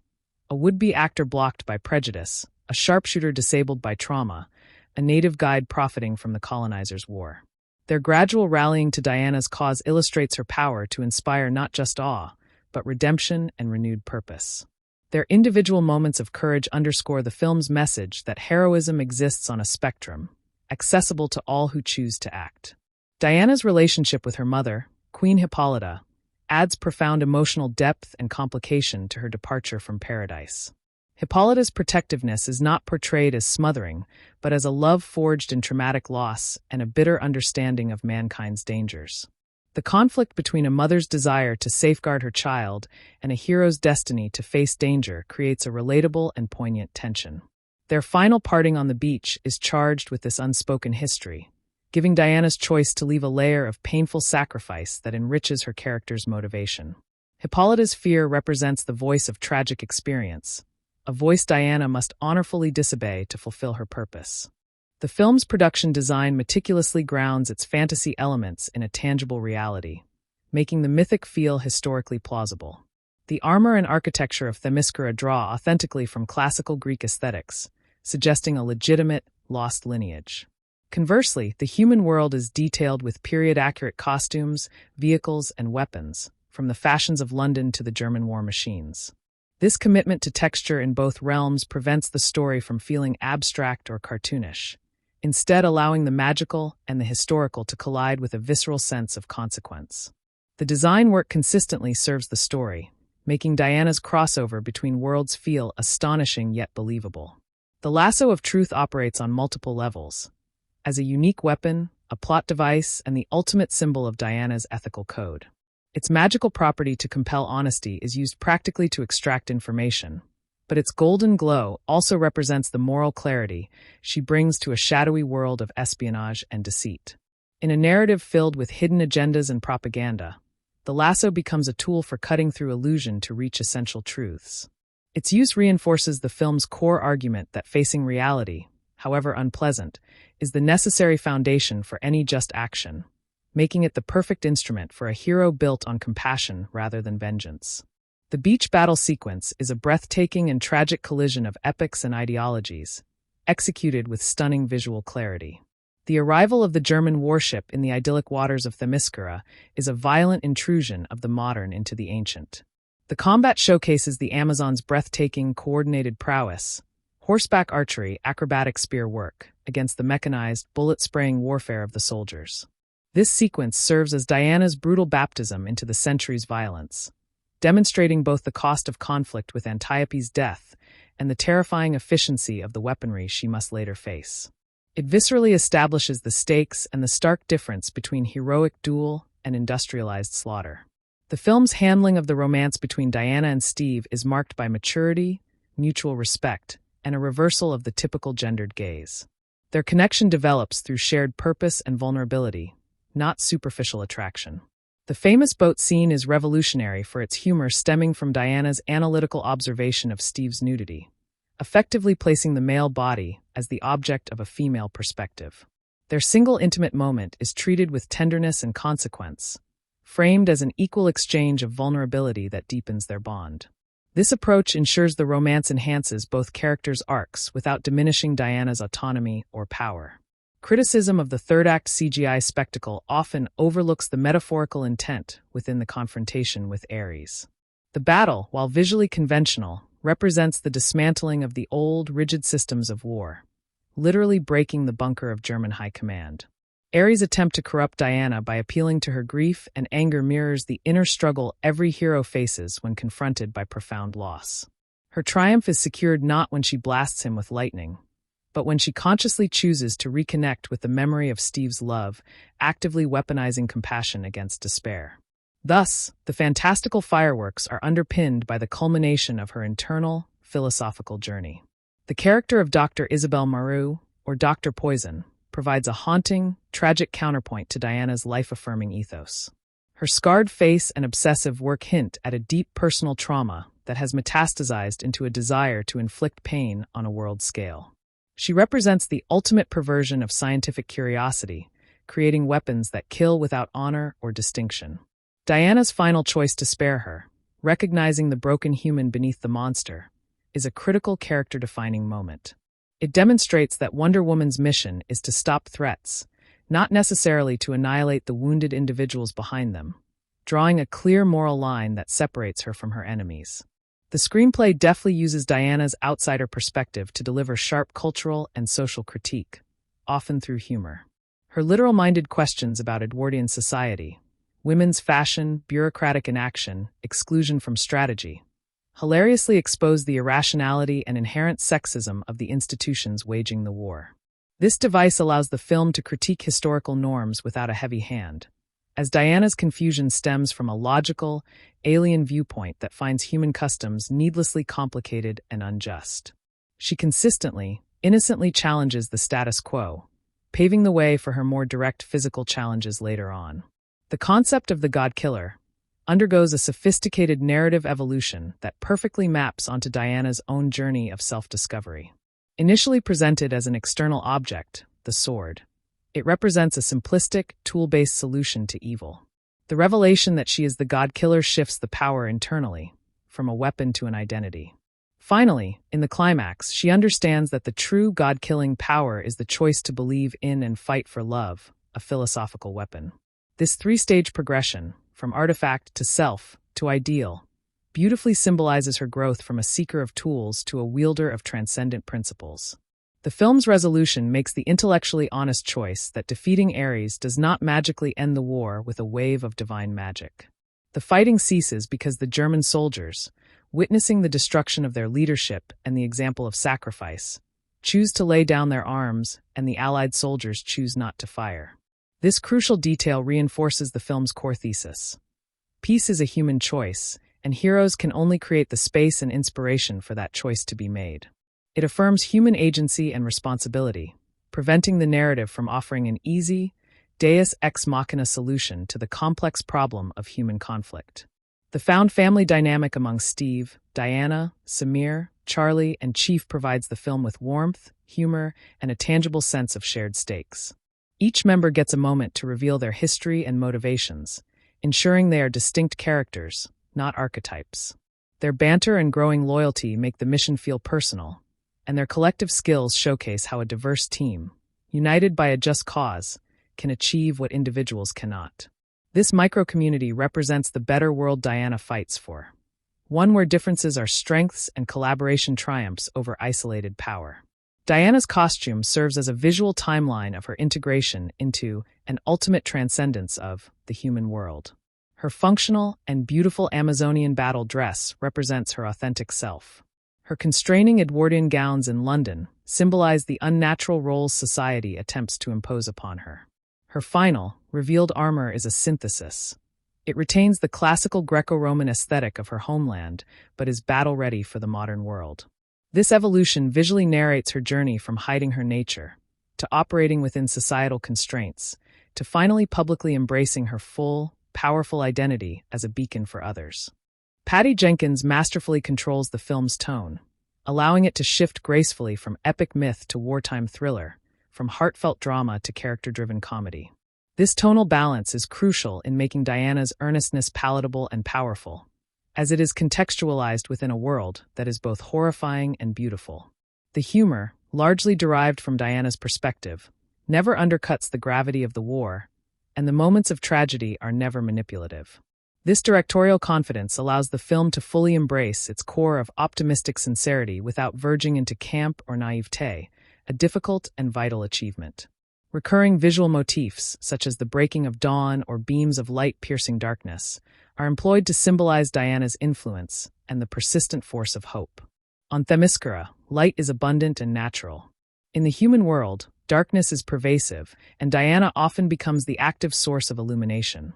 A would-be actor blocked by prejudice, a sharpshooter disabled by trauma, a native guide profiting from the colonizers' war. Their gradual rallying to Diana's cause illustrates her power to inspire not just awe, but redemption and renewed purpose. Their individual moments of courage underscore the film's message that heroism exists on a spectrum, accessible to all who choose to act. Diana's relationship with her mother, Queen Hippolyta, adds profound emotional depth and complication to her departure from paradise. Hippolyta's protectiveness is not portrayed as smothering, but as a love forged in traumatic loss and a bitter understanding of mankind's dangers. The conflict between a mother's desire to safeguard her child and a hero's destiny to face danger creates a relatable and poignant tension. Their final parting on the beach is charged with this unspoken history, giving Diana's choice to leave a layer of painful sacrifice that enriches her character's motivation. Hippolyta's fear represents the voice of tragic experience, a voice Diana must honorfully disobey to fulfill her purpose. The film's production design meticulously grounds its fantasy elements in a tangible reality, making the mythic feel historically plausible. The armor and architecture of Themyscira draw authentically from classical Greek aesthetics, suggesting a legitimate, lost lineage. Conversely, the human world is detailed with period-accurate costumes, vehicles, and weapons, from the fashions of London to the German war machines. This commitment to texture in both realms prevents the story from feeling abstract or cartoonish, instead allowing the magical and the historical to collide with a visceral sense of consequence. The design work consistently serves the story, making Diana's crossover between worlds feel astonishing yet believable. The lasso of truth operates on multiple levels, as a unique weapon, a plot device, and the ultimate symbol of Diana's ethical code. Its magical property to compel honesty is used practically to extract information, but its golden glow also represents the moral clarity she brings to a shadowy world of espionage and deceit. In a narrative filled with hidden agendas and propaganda, the lasso becomes a tool for cutting through illusion to reach essential truths. Its use reinforces the film's core argument that facing reality, however unpleasant, is the necessary foundation for any just action, making it the perfect instrument for a hero built on compassion rather than vengeance. The beach battle sequence is a breathtaking and tragic collision of epics and ideologies, executed with stunning visual clarity. The arrival of the German warship in the idyllic waters of Themyscira is a violent intrusion of the modern into the ancient. The combat showcases the Amazon's breathtaking, coordinated prowess, horseback archery, acrobatic spear work, against the mechanized, bullet-spraying warfare of the soldiers. This sequence serves as Diana's brutal baptism into the century's violence, demonstrating both the cost of conflict with Antiope's death and the terrifying efficiency of the weaponry she must later face. It viscerally establishes the stakes and the stark difference between heroic duel and industrialized slaughter. The film's handling of the romance between Diana and Steve is marked by maturity, mutual respect, and a reversal of the typical gendered gaze. Their connection develops through shared purpose and vulnerability, not superficial attraction. The famous boat scene is revolutionary for its humor stemming from Diana's analytical observation of Steve's nudity, effectively placing the male body as the object of a female perspective. Their single intimate moment is treated with tenderness and consequence, framed as an equal exchange of vulnerability that deepens their bond. This approach ensures the romance enhances both characters' arcs without diminishing Diana's autonomy or power. Criticism of the third-act CGI spectacle often overlooks the metaphorical intent within the confrontation with Ares. The battle, while visually conventional, represents the dismantling of the old, rigid systems of war, literally breaking the bunker of German high command. Ares' attempt to corrupt Diana by appealing to her grief and anger mirrors the inner struggle every hero faces when confronted by profound loss. Her triumph is secured not when she blasts him with lightning, but when she consciously chooses to reconnect with the memory of Steve's love, actively weaponizing compassion against despair. Thus, the fantastical fireworks are underpinned by the culmination of her internal, philosophical journey. The character of Dr. Isabelle Marou, or Dr. Poison, provides a haunting, tragic counterpoint to Diana's life-affirming ethos. Her scarred face and obsessive work hint at a deep personal trauma that has metastasized into a desire to inflict pain on a world scale. She represents the ultimate perversion of scientific curiosity, creating weapons that kill without honor or distinction. Diana's final choice to spare her, recognizing the broken human beneath the monster, is a critical character-defining moment. It demonstrates that Wonder Woman's mission is to stop threats, not necessarily to annihilate the wounded individuals behind them, drawing a clear moral line that separates her from her enemies. The screenplay deftly uses Diana's outsider perspective to deliver sharp cultural and social critique, often through humor. Her literal-minded questions about Edwardian society, women's fashion, bureaucratic inaction, exclusion from strategy, hilariously expose the irrationality and inherent sexism of the institutions waging the war. This device allows the film to critique historical norms without a heavy hand, as Diana's confusion stems from a logical, alien viewpoint that finds human customs needlessly complicated and unjust. She consistently, innocently challenges the status quo, paving the way for her more direct physical challenges later on. The concept of the God Killer undergoes a sophisticated narrative evolution that perfectly maps onto Diana's own journey of self-discovery. Initially presented as an external object, the sword, it represents a simplistic, tool-based solution to evil. The revelation that she is the God Killer shifts the power internally, from a weapon to an identity. Finally, in the climax, she understands that the true God-killing power is the choice to believe in and fight for love, a philosophical weapon. This three-stage progression, from artifact to self to ideal, beautifully symbolizes her growth from a seeker of tools to a wielder of transcendent principles. The film's resolution makes the intellectually honest choice that defeating Ares does not magically end the war with a wave of divine magic. The fighting ceases because the German soldiers, witnessing the destruction of their leadership and the example of sacrifice, choose to lay down their arms, and the Allied soldiers choose not to fire. This crucial detail reinforces the film's core thesis. Peace is a human choice, and heroes can only create the space and inspiration for that choice to be made. It affirms human agency and responsibility, preventing the narrative from offering an easy, deus ex machina solution to the complex problem of human conflict. The found family dynamic among Steve, Diana, Samir, Charlie, and Chief provides the film with warmth, humor, and a tangible sense of shared stakes. Each member gets a moment to reveal their history and motivations, ensuring they are distinct characters, not archetypes. Their banter and growing loyalty make the mission feel personal, and their collective skills showcase how a diverse team, united by a just cause, can achieve what individuals cannot. This micro-community represents the better world Diana fights for, one where differences are strengths and collaboration triumphs over isolated power. Diana's costume serves as a visual timeline of her integration into an ultimate transcendence of the human world. Her functional and beautiful Amazonian battle dress represents her authentic self. Her constraining Edwardian gowns in London symbolize the unnatural roles society attempts to impose upon her. Her final, revealed armor is a synthesis. It retains the classical Greco-Roman aesthetic of her homeland, but is battle-ready for the modern world. This evolution visually narrates her journey from hiding her nature, to operating within societal constraints, to finally publicly embracing her full, powerful identity as a beacon for others. Patty Jenkins masterfully controls the film's tone, allowing it to shift gracefully from epic myth to wartime thriller, from heartfelt drama to character-driven comedy. This tonal balance is crucial in making Diana's earnestness palatable and powerful, as it is contextualized within a world that is both horrifying and beautiful. The humor, largely derived from Diana's perspective, never undercuts the gravity of the war, and the moments of tragedy are never manipulative. This directorial confidence allows the film to fully embrace its core of optimistic sincerity without verging into camp or naivete, a difficult and vital achievement. Recurring visual motifs, such as the breaking of dawn or beams of light piercing darkness, are employed to symbolize Diana's influence and the persistent force of hope. On Themyscira, light is abundant and natural. In the human world, darkness is pervasive, and Diana often becomes the active source of illumination,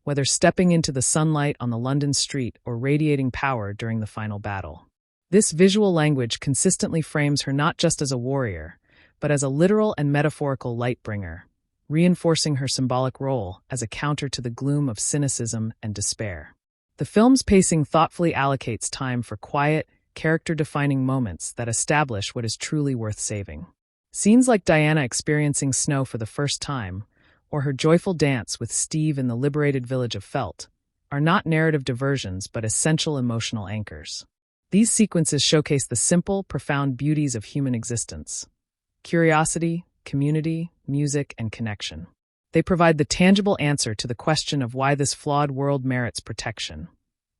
whether stepping into the sunlight on the London street or radiating power during the final battle. This visual language consistently frames her not just as a warrior, but as a literal and metaphorical light-bringer, reinforcing her symbolic role as a counter to the gloom of cynicism and despair. The film's pacing thoughtfully allocates time for quiet, character-defining moments that establish what is truly worth saving. Scenes like Diana experiencing snow for the first time, or her joyful dance with Steve in the liberated village of Felt, are not narrative diversions but essential emotional anchors. These sequences showcase the simple, profound beauties of human existence: curiosity, community, music, and connection. They provide the tangible answer to the question of why this flawed world merits protection,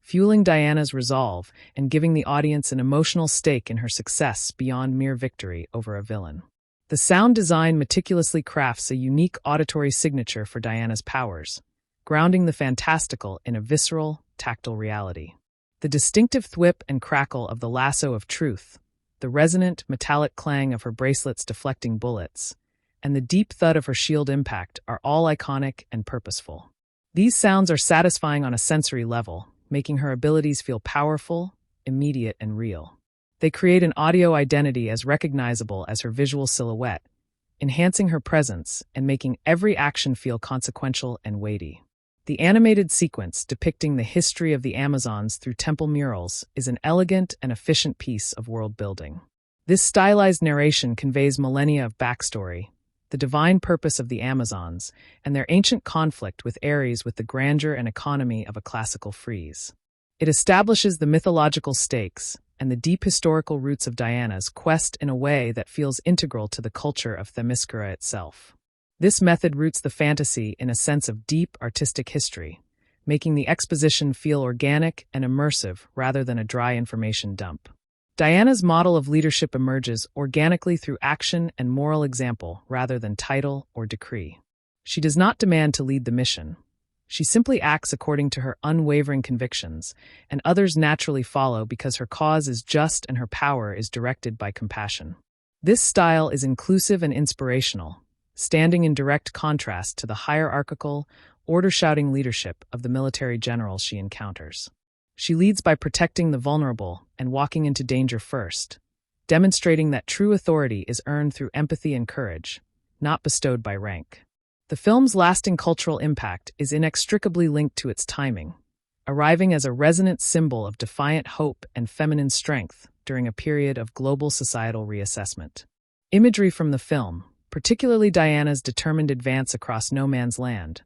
fueling Diana's resolve and giving the audience an emotional stake in her success beyond mere victory over a villain. The sound design meticulously crafts a unique auditory signature for Diana's powers, grounding the fantastical in a visceral, tactile reality. The distinctive thwip and crackle of the lasso of truth, the resonant, metallic clang of her bracelet's deflecting bullets, and the deep thud of her shield impact are all iconic and purposeful. These sounds are satisfying on a sensory level, making her abilities feel powerful, immediate, and real. They create an audio identity as recognizable as her visual silhouette, enhancing her presence and making every action feel consequential and weighty. The animated sequence depicting the history of the Amazons through temple murals is an elegant and efficient piece of world building. This stylized narration conveys millennia of backstory, the divine purpose of the Amazons, and their ancient conflict with Ares with the grandeur and economy of a classical frieze. It establishes the mythological stakes and the deep historical roots of Diana's quest in a way that feels integral to the culture of Themyscira itself. This method roots the fantasy in a sense of deep artistic history, making the exposition feel organic and immersive rather than a dry information dump. Diana's model of leadership emerges organically through action and moral example rather than title or decree. She does not demand to lead the mission. She simply acts according to her unwavering convictions, and others naturally follow because her cause is just and her power is directed by compassion. This style is inclusive and inspirational, standing in direct contrast to the hierarchical, order-shouting leadership of the military generals she encounters. She leads by protecting the vulnerable and walking into danger first, demonstrating that true authority is earned through empathy and courage, not bestowed by rank. The film's lasting cultural impact is inextricably linked to its timing, arriving as a resonant symbol of defiant hope and feminine strength during a period of global societal reassessment. Imagery from the film, particularly Diana's determined advance across no man's land,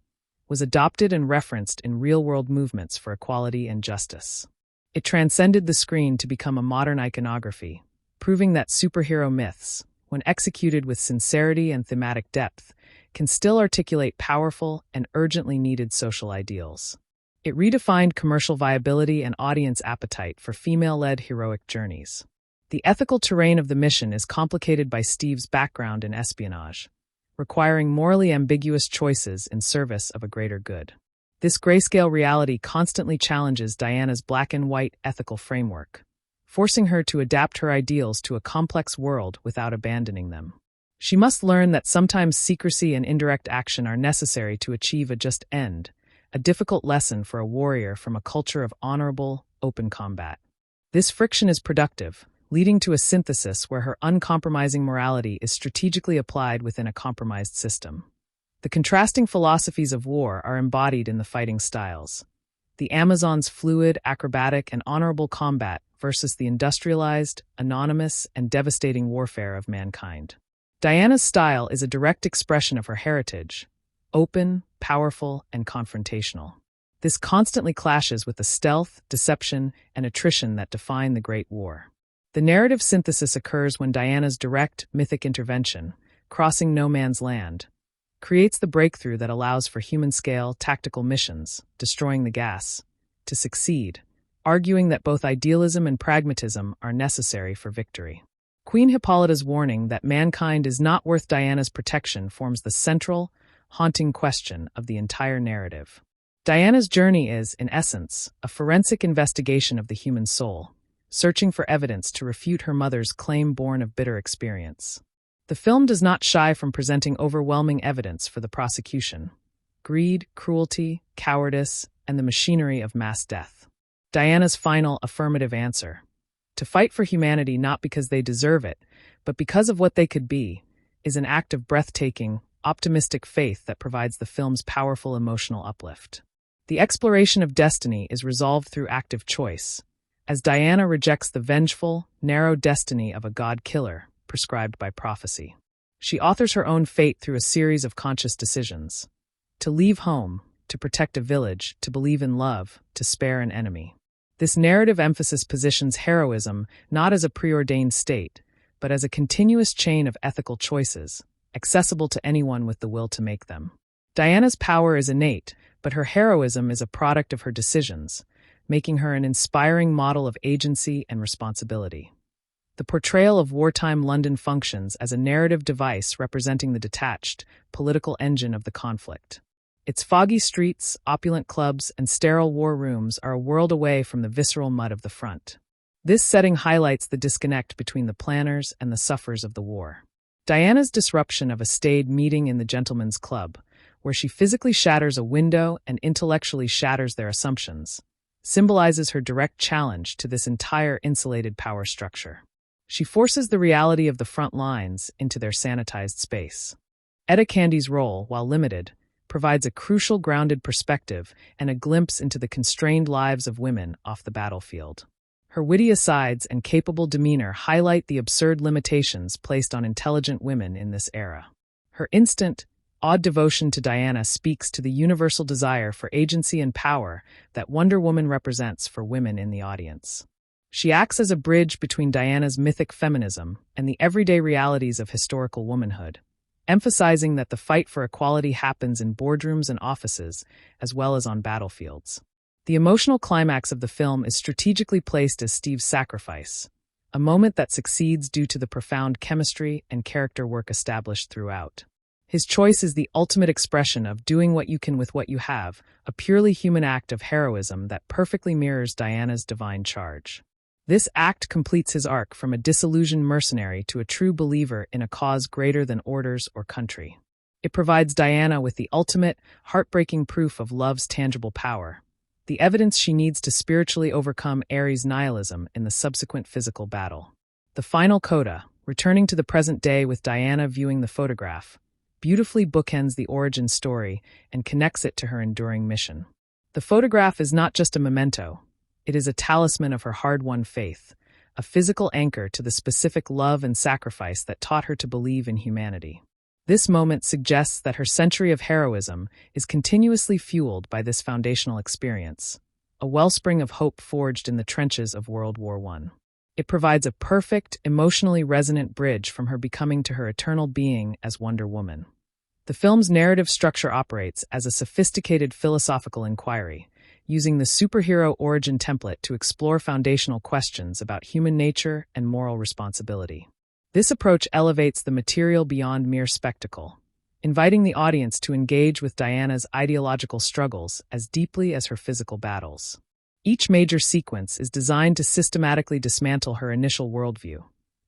was adopted and referenced in real-world movements for equality and justice. It transcended the screen to become a modern iconography, proving that superhero myths, when executed with sincerity and thematic depth, can still articulate powerful and urgently needed social ideals. It redefined commercial viability and audience appetite for female-led heroic journeys. The ethical terrain of the mission is complicated by Steve's background in espionage, requiring morally ambiguous choices in service of a greater good. This grayscale reality constantly challenges Diana's black-and-white ethical framework, forcing her to adapt her ideals to a complex world without abandoning them. She must learn that sometimes secrecy and indirect action are necessary to achieve a just end, a difficult lesson for a warrior from a culture of honorable, open combat. This friction is productive, leading to a synthesis where her uncompromising morality is strategically applied within a compromised system. The contrasting philosophies of war are embodied in the fighting styles. The Amazon's fluid, acrobatic, and honorable combat versus the industrialized, anonymous, and devastating warfare of mankind. Diana's style is a direct expression of her heritage, open, powerful, and confrontational. This constantly clashes with the stealth, deception, and attrition that define the Great War. The narrative synthesis occurs when Diana's direct, mythic intervention, crossing no man's land, creates the breakthrough that allows for human-scale, tactical missions, destroying the gas, to succeed, arguing that both idealism and pragmatism are necessary for victory. Queen Hippolyta's warning that mankind is not worth Diana's protection forms the central, haunting question of the entire narrative. Diana's journey is, in essence, a forensic investigation of the human soul, searching for evidence to refute her mother's claim born of bitter experience. The film does not shy from presenting overwhelming evidence for the prosecution: greed, cruelty, cowardice, and the machinery of mass death. Diana's final affirmative answer, to fight for humanity not because they deserve it, but because of what they could be, is an act of breathtaking, optimistic faith that provides the film's powerful emotional uplift. The exploration of destiny is resolved through active choice, as Diana rejects the vengeful, narrow destiny of a god-killer prescribed by prophecy. She authors her own fate through a series of conscious decisions: to leave home, to protect a village, to believe in love, to spare an enemy. This narrative emphasis positions heroism not as a preordained state, but as a continuous chain of ethical choices, accessible to anyone with the will to make them. Diana's power is innate, but her heroism is a product of her decisions, making her an inspiring model of agency and responsibility. The portrayal of wartime London functions as a narrative device representing the detached, political engine of the conflict. Its foggy streets, opulent clubs, and sterile war rooms are a world away from the visceral mud of the front. This setting highlights the disconnect between the planners and the sufferers of the war. Diana's disruption of a staid meeting in the Gentlemen's Club, where she physically shatters a window and intellectually shatters their assumptions, symbolizes her direct challenge to this entire insulated power structure. She forces the reality of the front lines into their sanitized space. Etta Candy's role, while limited, provides a crucial grounded perspective and a glimpse into the constrained lives of women off the battlefield. Her witty asides and capable demeanor highlight the absurd limitations placed on intelligent women in this era. Her instant, awed devotion to Diana speaks to the universal desire for agency and power that Wonder Woman represents for women in the audience. She acts as a bridge between Diana's mythic feminism and the everyday realities of historical womanhood, emphasizing that the fight for equality happens in boardrooms and offices, as well as on battlefields. The emotional climax of the film is strategically placed as Steve's sacrifice, a moment that succeeds due to the profound chemistry and character work established throughout. His choice is the ultimate expression of doing what you can with what you have, a purely human act of heroism that perfectly mirrors Diana's divine charge. This act completes his arc from a disillusioned mercenary to a true believer in a cause greater than orders or country. It provides Diana with the ultimate, heartbreaking proof of love's tangible power, the evidence she needs to spiritually overcome Ares' nihilism in the subsequent physical battle. The final coda, returning to the present day with Diana viewing the photograph, beautifully bookends the origin story and connects it to her enduring mission. The photograph is not just a memento, it is a talisman of her hard-won faith, a physical anchor to the specific love and sacrifice that taught her to believe in humanity. This moment suggests that her century of heroism is continuously fueled by this foundational experience, a wellspring of hope forged in the trenches of World War I. It provides a perfect, emotionally resonant bridge from her becoming to her eternal being as Wonder Woman. The film's narrative structure operates as a sophisticated philosophical inquiry, using the superhero origin template to explore foundational questions about human nature and moral responsibility. This approach elevates the material beyond mere spectacle, inviting the audience to engage with Diana's ideological struggles as deeply as her physical battles. Each major sequence is designed to systematically dismantle her initial worldview,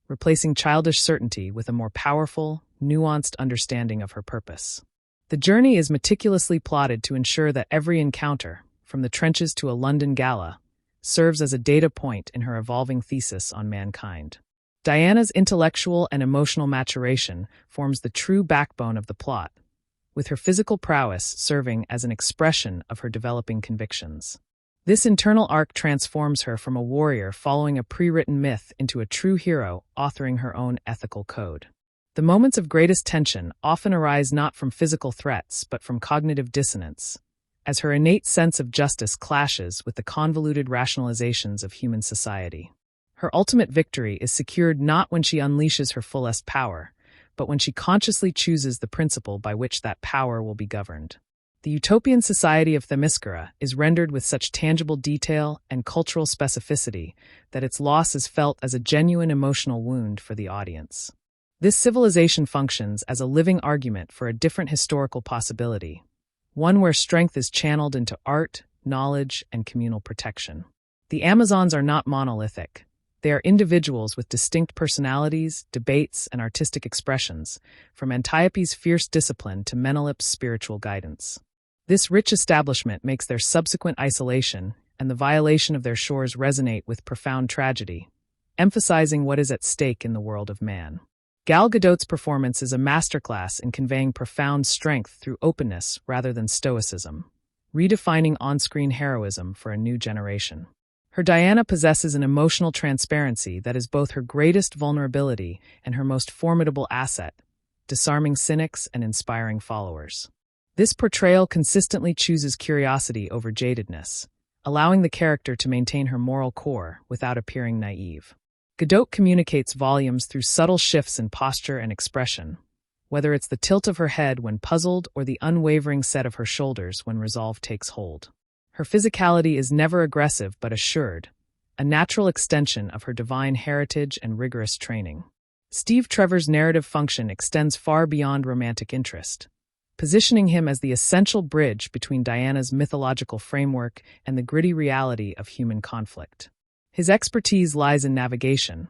replacing childish certainty with a more powerful, nuanced understanding of her purpose. The journey is meticulously plotted to ensure that every encounter, from the trenches to a London gala, serves as a data point in her evolving thesis on mankind. Diana's intellectual and emotional maturation forms the true backbone of the plot, with her physical prowess serving as an expression of her developing convictions. This internal arc transforms her from a warrior following a pre-written myth into a true hero authoring her own ethical code. The moments of greatest tension often arise not from physical threats but from cognitive dissonance, as her innate sense of justice clashes with the convoluted rationalizations of human society. Her ultimate victory is secured not when she unleashes her fullest power, but when she consciously chooses the principle by which that power will be governed. The utopian society of Themyscira is rendered with such tangible detail and cultural specificity that its loss is felt as a genuine emotional wound for the audience. This civilization functions as a living argument for a different historical possibility, one where strength is channeled into art, knowledge, and communal protection. The Amazons are not monolithic. They are individuals with distinct personalities, debates, and artistic expressions, from Antiope's fierce discipline to Menelip's spiritual guidance. This rich establishment makes their subsequent isolation and the violation of their shores resonate with profound tragedy, emphasizing what is at stake in the world of man. Gal Gadot's performance is a masterclass in conveying profound strength through openness rather than stoicism, redefining on-screen heroism for a new generation. Her Diana possesses an emotional transparency that is both her greatest vulnerability and her most formidable asset, disarming cynics and inspiring followers. This portrayal consistently chooses curiosity over jadedness, allowing the character to maintain her moral core without appearing naive. Gadot communicates volumes through subtle shifts in posture and expression, whether it's the tilt of her head when puzzled or the unwavering set of her shoulders when resolve takes hold. Her physicality is never aggressive but assured, a natural extension of her divine heritage and rigorous training. Steve Trevor's narrative function extends far beyond romantic interest, positioning him as the essential bridge between Diana's mythological framework and the gritty reality of human conflict. His expertise lies in navigation,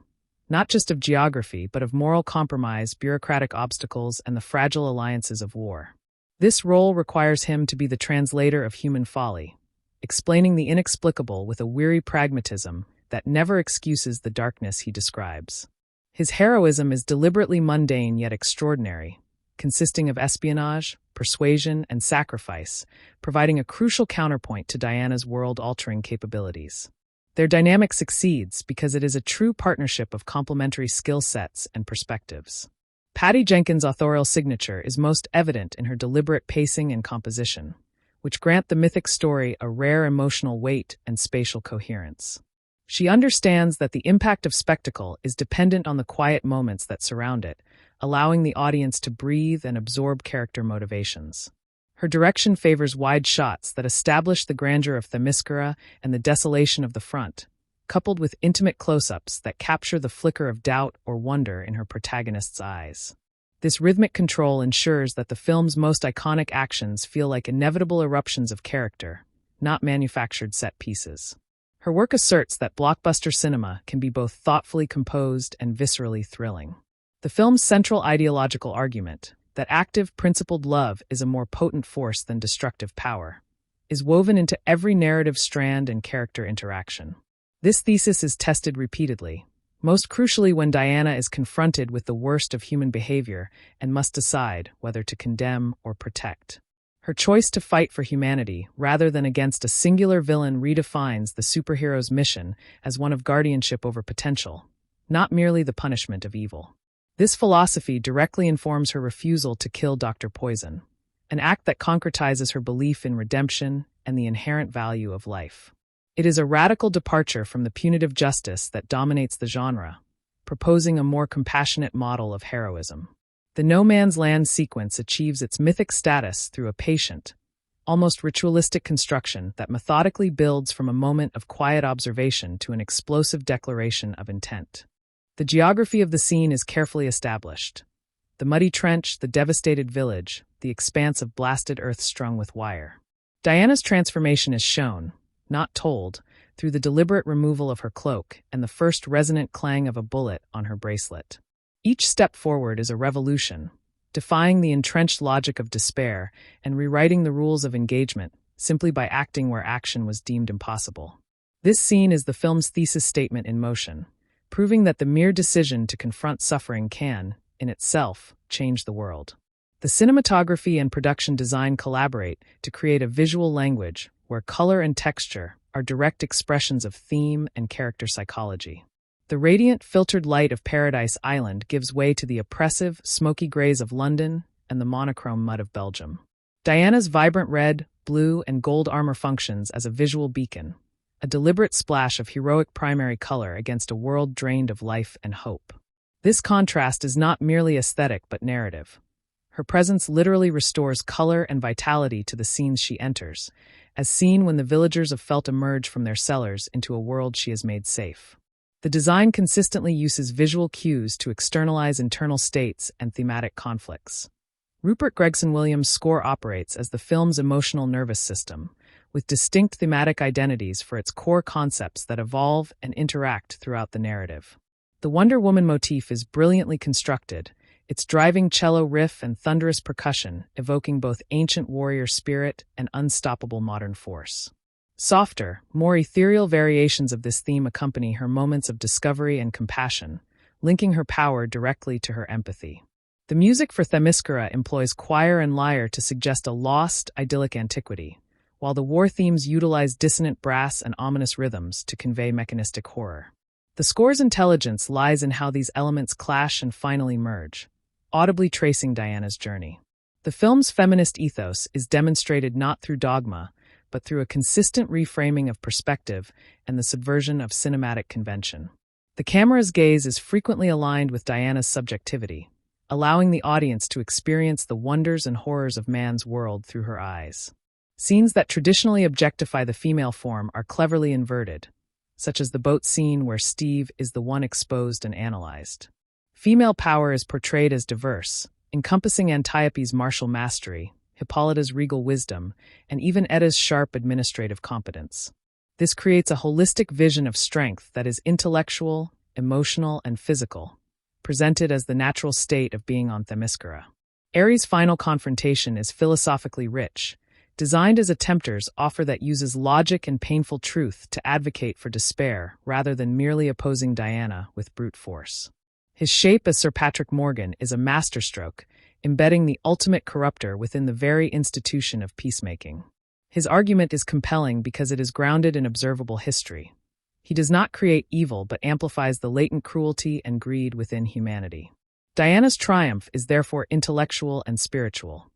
not just of geography but of moral compromise, bureaucratic obstacles, and the fragile alliances of war. This role requires him to be the translator of human folly, explaining the inexplicable with a weary pragmatism that never excuses the darkness he describes. His heroism is deliberately mundane yet extraordinary, consisting of espionage, persuasion, and sacrifice, providing a crucial counterpoint to Diana's world-altering capabilities. Their dynamic succeeds because it is a true partnership of complementary skill sets and perspectives. Patty Jenkins' authorial signature is most evident in her deliberate pacing and composition, which grant the mythic story a rare emotional weight and spatial coherence. She understands that the impact of spectacle is dependent on the quiet moments that surround it, allowing the audience to breathe and absorb character motivations. Her direction favors wide shots that establish the grandeur of Themyscira and the desolation of the front, coupled with intimate close-ups that capture the flicker of doubt or wonder in her protagonist's eyes. This rhythmic control ensures that the film's most iconic actions feel like inevitable eruptions of character, not manufactured set pieces. Her work asserts that blockbuster cinema can be both thoughtfully composed and viscerally thrilling. The film's central ideological argument, that active, principled love is a more potent force than destructive power, is woven into every narrative strand and character interaction. This thesis is tested repeatedly, most crucially when Diana is confronted with the worst of human behavior and must decide whether to condemn or protect. Her choice to fight for humanity rather than against a singular villain redefines the superhero's mission as one of guardianship over potential, not merely the punishment of evil. This philosophy directly informs her refusal to kill Dr. Poison, an act that concretizes her belief in redemption and the inherent value of life. It is a radical departure from the punitive justice that dominates the genre, proposing a more compassionate model of heroism. The No Man's Land sequence achieves its mythic status through a patient, almost ritualistic construction that methodically builds from a moment of quiet observation to an explosive declaration of intent. The geography of the scene is carefully established. The muddy trench, the devastated village, the expanse of blasted earth strung with wire. Diana's transformation is shown, not told, through the deliberate removal of her cloak and the first resonant clang of a bullet on her bracelet. Each step forward is a revolution, defying the entrenched logic of despair and rewriting the rules of engagement simply by acting where action was deemed impossible. This scene is the film's thesis statement in motion, proving that the mere decision to confront suffering can, in itself, change the world. The cinematography and production design collaborate to create a visual language where color and texture are direct expressions of theme and character psychology. The radiant, filtered light of Paradise Island gives way to the oppressive, smoky grays of London and the monochrome mud of Belgium. Diana's vibrant red, blue, and gold armor functions as a visual beacon, a deliberate splash of heroic primary color against a world drained of life and hope. This contrast is not merely aesthetic but narrative. Her presence literally restores color and vitality to the scenes she enters, as seen when the villagers of Felt emerge from their cellars into a world she has made safe. The design consistently uses visual cues to externalize internal states and thematic conflicts. Rupert Gregson-Williams' score operates as the film's emotional nervous system, with distinct thematic identities for its core concepts that evolve and interact throughout the narrative. The Wonder Woman motif is brilliantly constructed, its driving cello riff and thunderous percussion evoking both ancient warrior spirit and unstoppable modern force. Softer, more ethereal variations of this theme accompany her moments of discovery and compassion, linking her power directly to her empathy. The music for Themyscira employs choir and lyre to suggest a lost, idyllic antiquity, while the war themes utilize dissonant brass and ominous rhythms to convey mechanistic horror. The score's intelligence lies in how these elements clash and finally merge, audibly tracing Diana's journey. The film's feminist ethos is demonstrated not through dogma, but through a consistent reframing of perspective and the subversion of cinematic convention. The camera's gaze is frequently aligned with Diana's subjectivity, allowing the audience to experience the wonders and horrors of man's world through her eyes. Scenes that traditionally objectify the female form are cleverly inverted, such as the boat scene where Steve is the one exposed and analyzed. Female power is portrayed as diverse, encompassing Antiope's martial mastery, Hippolyta's regal wisdom, and even Edda's sharp administrative competence. This creates a holistic vision of strength that is intellectual, emotional, and physical, presented as the natural state of being on Themyscira. Ares' final confrontation is philosophically rich, designed as a tempter's offer that uses logic and painful truth to advocate for despair rather than merely opposing Diana with brute force. His shape as Sir Patrick Morgan is a masterstroke, embedding the ultimate corrupter within the very institution of peacemaking. His argument is compelling because it is grounded in observable history. He does not create evil but amplifies the latent cruelty and greed within humanity. Diana's triumph is therefore intellectual and spiritual.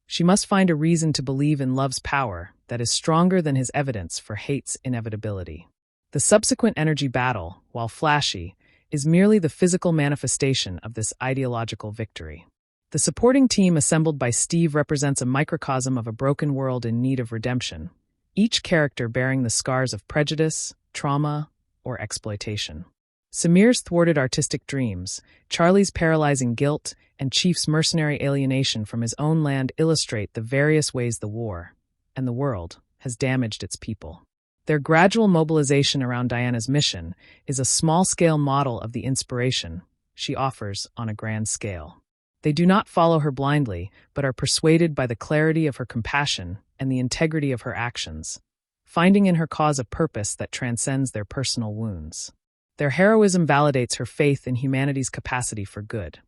She must find a reason to believe in love's power that is stronger than his evidence for hate's inevitability. The subsequent energy battle, while flashy, is merely the physical manifestation of this ideological victory. The supporting team assembled by Steve represents a microcosm of a broken world in need of redemption, each character bearing the scars of prejudice, trauma, or exploitation. Samir's thwarted artistic dreams, Charlie's paralyzing guilt, and Chief's mercenary alienation from his own land illustrate the various ways the war, and the world, has damaged its people. Their gradual mobilization around Diana's mission is a small-scale model of the inspiration she offers on a grand scale. They do not follow her blindly, but are persuaded by the clarity of her compassion and the integrity of her actions, finding in her cause a purpose that transcends their personal wounds. Their heroism validates her faith in humanity's capacity for good.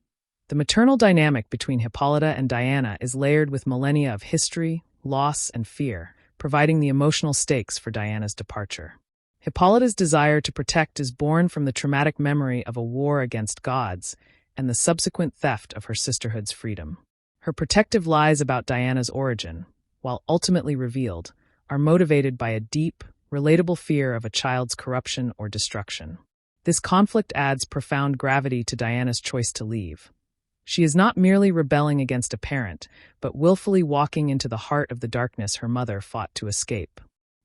The maternal dynamic between Hippolyta and Diana is layered with millennia of history, loss, and fear, providing the emotional stakes for Diana's departure. Hippolyta's desire to protect is born from the traumatic memory of a war against gods and the subsequent theft of her sisterhood's freedom. Her protective lies about Diana's origin, while ultimately revealed, are motivated by a deep, relatable fear of a child's corruption or destruction. This conflict adds profound gravity to Diana's choice to leave. She is not merely rebelling against a parent, but willfully walking into the heart of the darkness her mother fought to escape.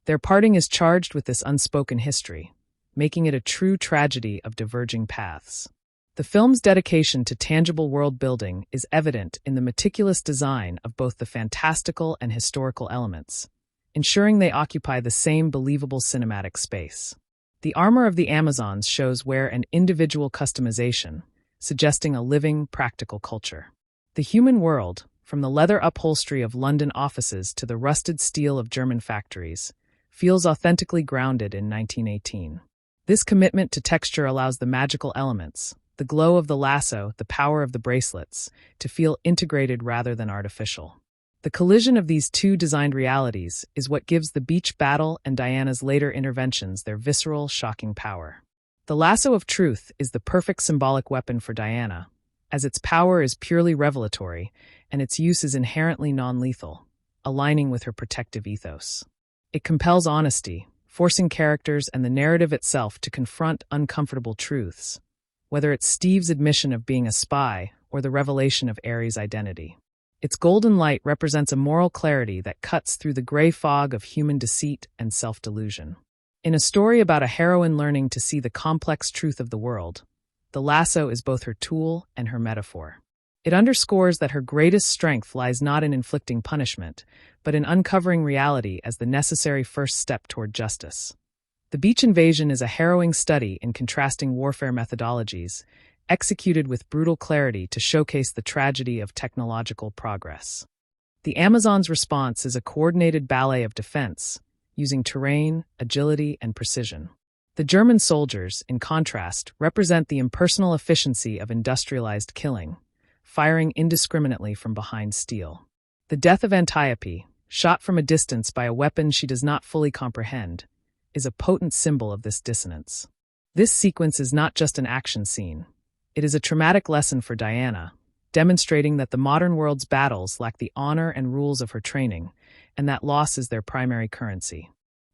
Their parting is charged with this unspoken history, making it a true tragedy of diverging paths. The film's dedication to tangible world-building is evident in the meticulous design of both the fantastical and historical elements, ensuring they occupy the same believable cinematic space. The armor of the Amazons shows wear and individual customization, suggesting a living, practical culture. The human world, from the leather upholstery of London offices to the rusted steel of German factories, feels authentically grounded in 1918. This commitment to texture allows the magical elements, the glow of the lasso, the power of the bracelets, to feel integrated rather than artificial. The collision of these two designed realities is what gives the beach battle and Diana's later interventions their visceral, shocking power. The lasso of truth is the perfect symbolic weapon for Diana, as its power is purely revelatory and its use is inherently non-lethal, aligning with her protective ethos. It compels honesty, forcing characters and the narrative itself to confront uncomfortable truths, whether it's Steve's admission of being a spy or the revelation of Ares' identity. Its golden light represents a moral clarity that cuts through the gray fog of human deceit and self-delusion. In a story about a heroine learning to see the complex truth of the world, the lasso is both her tool and her metaphor. It underscores that her greatest strength lies not in inflicting punishment, but in uncovering reality as the necessary first step toward justice. The beach invasion is a harrowing study in contrasting warfare methodologies, executed with brutal clarity to showcase the tragedy of technological progress. The Amazons' response is a coordinated ballet of defense, using terrain, agility, and precision. The German soldiers, in contrast, represent the impersonal efficiency of industrialized killing, firing indiscriminately from behind steel. The death of Antiope, shot from a distance by a weapon she does not fully comprehend, is a potent symbol of this dissonance. This sequence is not just an action scene. It is a traumatic lesson for Diana, demonstrating that the modern world's battles lack the honor and rules of her training, and that loss is their primary currency.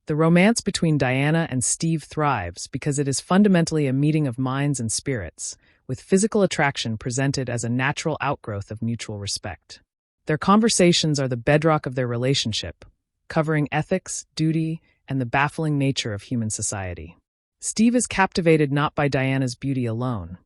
The romance between Diana and Steve thrives because it is fundamentally a meeting of minds and spirits, with physical attraction presented as a natural outgrowth of mutual respect. Their conversations are the bedrock of their relationship, covering ethics, duty, and the baffling nature of human society. Steve is captivated not by Diana's beauty alone,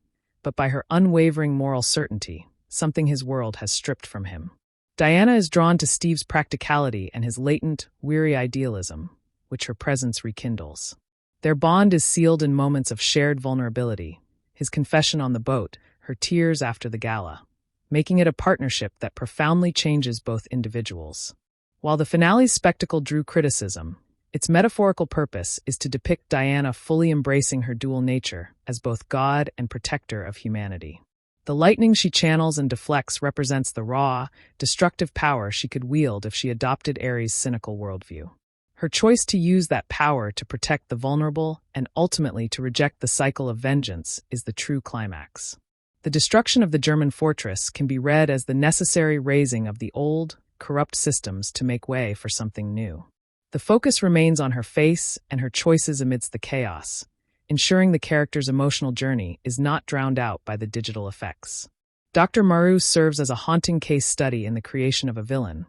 but by her unwavering moral certainty, something his world has stripped from him. Diana is drawn to Steve's practicality and his latent, weary idealism, which her presence rekindles. Their bond is sealed in moments of shared vulnerability, his confession on the boat, her tears after the gala, making it a partnership that profoundly changes both individuals. While the finale's spectacle drew criticism, its metaphorical purpose is to depict Diana fully embracing her dual nature as both god and protector of humanity. The lightning she channels and deflects represents the raw, destructive power she could wield if she adopted Ares' cynical worldview. Her choice to use that power to protect the vulnerable and ultimately to reject the cycle of vengeance is the true climax. The destruction of the German fortress can be read as the necessary razing of the old, corrupt systems to make way for something new. The focus remains on her face and her choices amidst the chaos, ensuring the character's emotional journey is not drowned out by the digital effects. Dr. Maru serves as a haunting case study in the creation of a villain,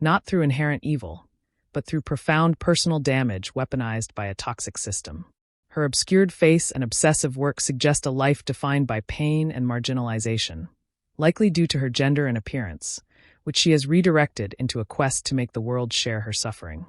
not through inherent evil, but through profound personal damage weaponized by a toxic system. Her obscured face and obsessive work suggest a life defined by pain and marginalization, likely due to her gender and appearance, which she has redirected into a quest to make the world share her suffering.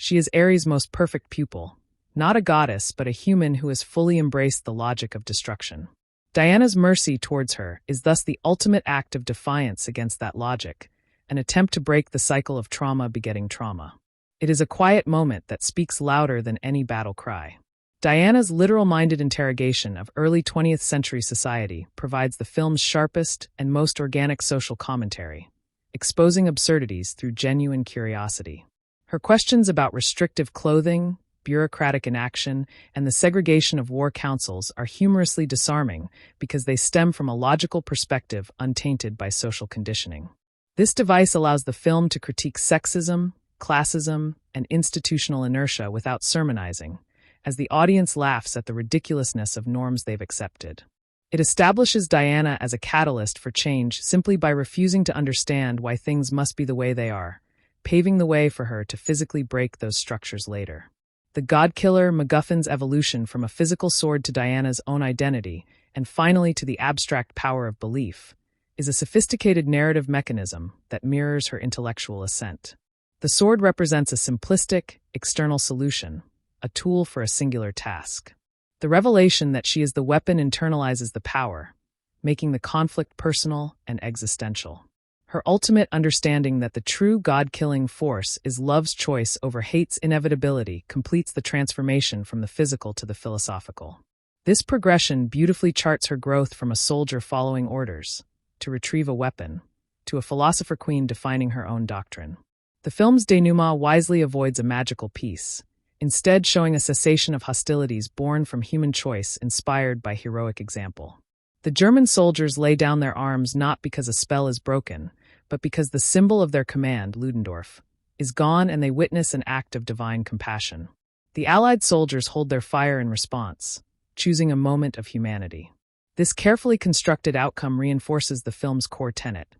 She is Ares' most perfect pupil, not a goddess but a human who has fully embraced the logic of destruction. Diana's mercy towards her is thus the ultimate act of defiance against that logic, an attempt to break the cycle of trauma begetting trauma. It is a quiet moment that speaks louder than any battle cry. Diana's literal-minded interrogation of early 20th century society provides the film's sharpest and most organic social commentary, exposing absurdities through genuine curiosity. Her questions about restrictive clothing, bureaucratic inaction, and the segregation of war councils are humorously disarming because they stem from a logical perspective untainted by social conditioning. This device allows the film to critique sexism, classism, and institutional inertia without sermonizing, as the audience laughs at the ridiculousness of norms they've accepted. It establishes Diana as a catalyst for change simply by refusing to understand why things must be the way they are, paving the way for her to physically break those structures later. The God-killer MacGuffin's evolution from a physical sword to Diana's own identity, and finally to the abstract power of belief, is a sophisticated narrative mechanism that mirrors her intellectual ascent. The sword represents a simplistic, external solution, a tool for a singular task. The revelation that she is the weapon internalizes the power, making the conflict personal and existential. Her ultimate understanding that the true God-killing force is love's choice over hate's inevitability completes the transformation from the physical to the philosophical. This progression beautifully charts her growth from a soldier following orders, to retrieve a weapon, to a philosopher queen defining her own doctrine. The film's denouement wisely avoids a magical peace, instead showing a cessation of hostilities born from human choice inspired by heroic example. The German soldiers lay down their arms not because a spell is broken, but because the symbol of their command, Ludendorff, is gone, and they witness an act of divine compassion. The Allied soldiers hold their fire in response, choosing a moment of humanity. This carefully constructed outcome reinforces the film's core tenet.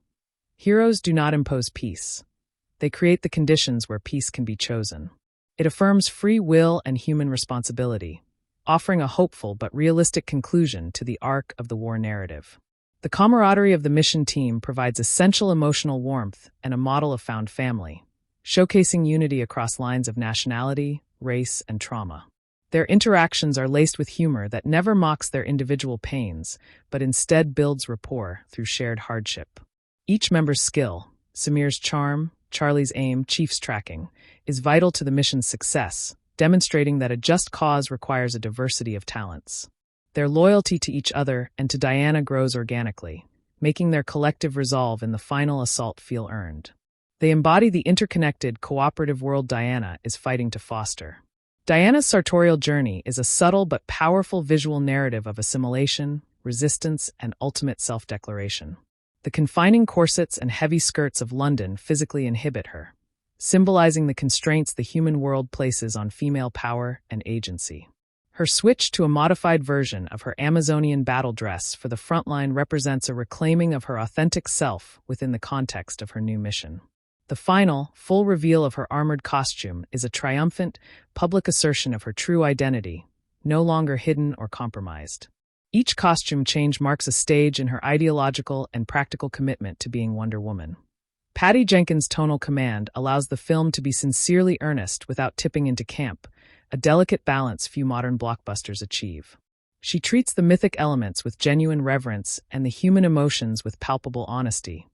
Heroes do not impose peace. They create the conditions where peace can be chosen. It affirms free will and human responsibility, offering a hopeful but realistic conclusion to the arc of the war narrative. The camaraderie of the mission team provides essential emotional warmth and a model of found family, showcasing unity across lines of nationality, race, and trauma. Their interactions are laced with humor that never mocks their individual pains, but instead builds rapport through shared hardship. Each member's skill, Samir's charm, Charlie's aim, Chief's tracking, is vital to the mission's success, demonstrating that a just cause requires a diversity of talents. Their loyalty to each other and to Diana grows organically, making their collective resolve in the final assault feel earned. They embody the interconnected, cooperative world Diana is fighting to foster. Diana's sartorial journey is a subtle but powerful visual narrative of assimilation, resistance, and ultimate self-declaration. The confining corsets and heavy skirts of London physically inhibit her, symbolizing the constraints the human world places on female power and agency. Her switch to a modified version of her Amazonian battle dress for the frontline represents a reclaiming of her authentic self within the context of her new mission. The final, full reveal of her armored costume is a triumphant, public assertion of her true identity, no longer hidden or compromised. Each costume change marks a stage in her ideological and practical commitment to being Wonder Woman. Patty Jenkins' tonal command allows the film to be sincerely earnest without tipping into camp, a delicate balance few modern blockbusters achieve. She treats the mythic elements with genuine reverence and the human emotions with palpable honesty,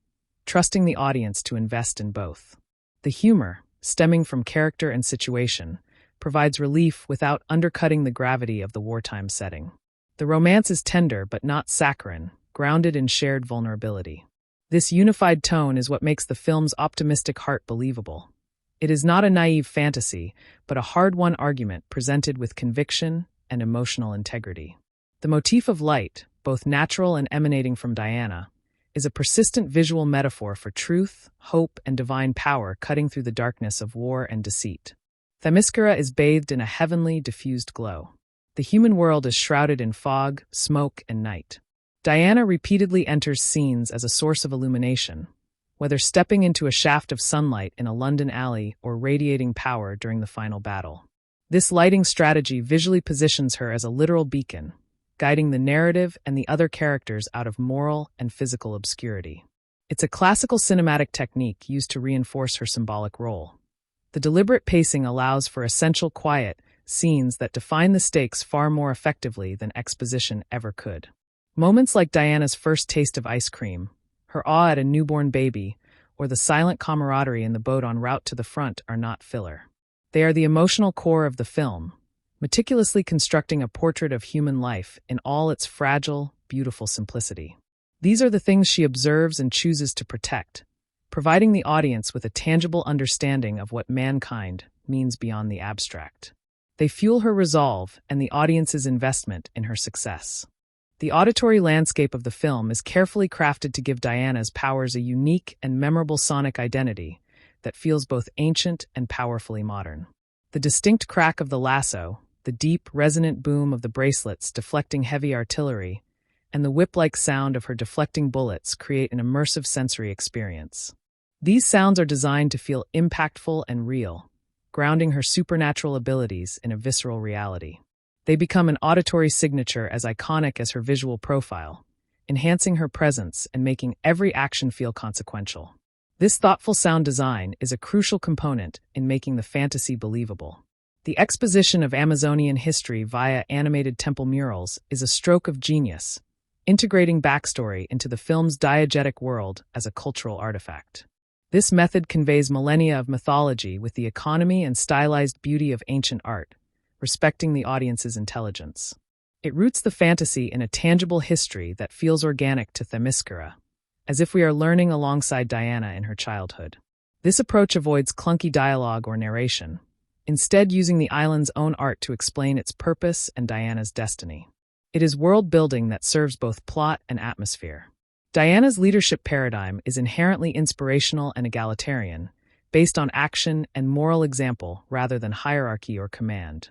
trusting the audience to invest in both. The humor, stemming from character and situation, provides relief without undercutting the gravity of the wartime setting. The romance is tender but not saccharine, grounded in shared vulnerability. This unified tone is what makes the film's optimistic heart believable. It is not a naive fantasy, but a hard-won argument presented with conviction and emotional integrity. The motif of light, both natural and emanating from Diana, is a persistent visual metaphor for truth, hope, and divine power cutting through the darkness of war and deceit. Themyscira is bathed in a heavenly, diffused glow. The human world is shrouded in fog, smoke, and night. Diana repeatedly enters scenes as a source of illumination, whether stepping into a shaft of sunlight in a London alley or radiating power during the final battle. This lighting strategy visually positions her as a literal beacon, guiding the narrative and the other characters out of moral and physical obscurity. It's a classical cinematic technique used to reinforce her symbolic role. The deliberate pacing allows for essential quiet, scenes that define the stakes far more effectively than exposition ever could. Moments like Diana's first taste of ice cream, her awe at a newborn baby, or the silent camaraderie in the boat en route to the front are not filler. They are the emotional core of the film, meticulously constructing a portrait of human life in all its fragile, beautiful simplicity. These are the things she observes and chooses to protect, providing the audience with a tangible understanding of what mankind means beyond the abstract. They fuel her resolve and the audience's investment in her success. The auditory landscape of the film is carefully crafted to give Diana's powers a unique and memorable sonic identity that feels both ancient and powerfully modern. The distinct crack of the lasso, the deep, resonant boom of the bracelets deflecting heavy artillery, and the whip-like sound of her deflecting bullets create an immersive sensory experience. These sounds are designed to feel impactful and real, grounding her supernatural abilities in a visceral reality. They become an auditory signature as iconic as her visual profile, enhancing her presence and making every action feel consequential. This thoughtful sound design is a crucial component in making the fantasy believable. The exposition of Amazonian history via animated temple murals is a stroke of genius, integrating backstory into the film's diegetic world as a cultural artifact. This method conveys millennia of mythology with the economy and stylized beauty of ancient art, respecting the audience's intelligence. It roots the fantasy in a tangible history that feels organic to Themyscira, as if we are learning alongside Diana in her childhood. This approach avoids clunky dialogue or narration, instead using the island's own art to explain its purpose and Diana's destiny. It is world-building that serves both plot and atmosphere. Diana's leadership paradigm is inherently inspirational and egalitarian, based on action and moral example rather than hierarchy or command.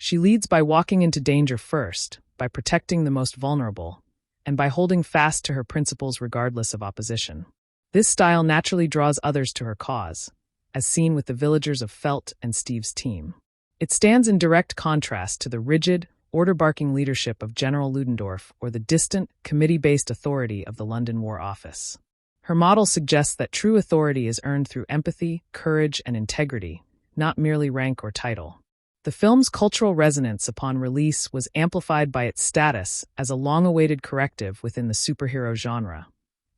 She leads by walking into danger first, by protecting the most vulnerable, and by holding fast to her principles regardless of opposition. This style naturally draws others to her cause, as seen with the villagers of Felt and Steve's team. It stands in direct contrast to the rigid, order-barking leadership of General Ludendorff or the distant, committee-based authority of the London War Office. Her model suggests that true authority is earned through empathy, courage, and integrity, not merely rank or title. The film's cultural resonance upon release was amplified by its status as a long-awaited corrective within the superhero genre,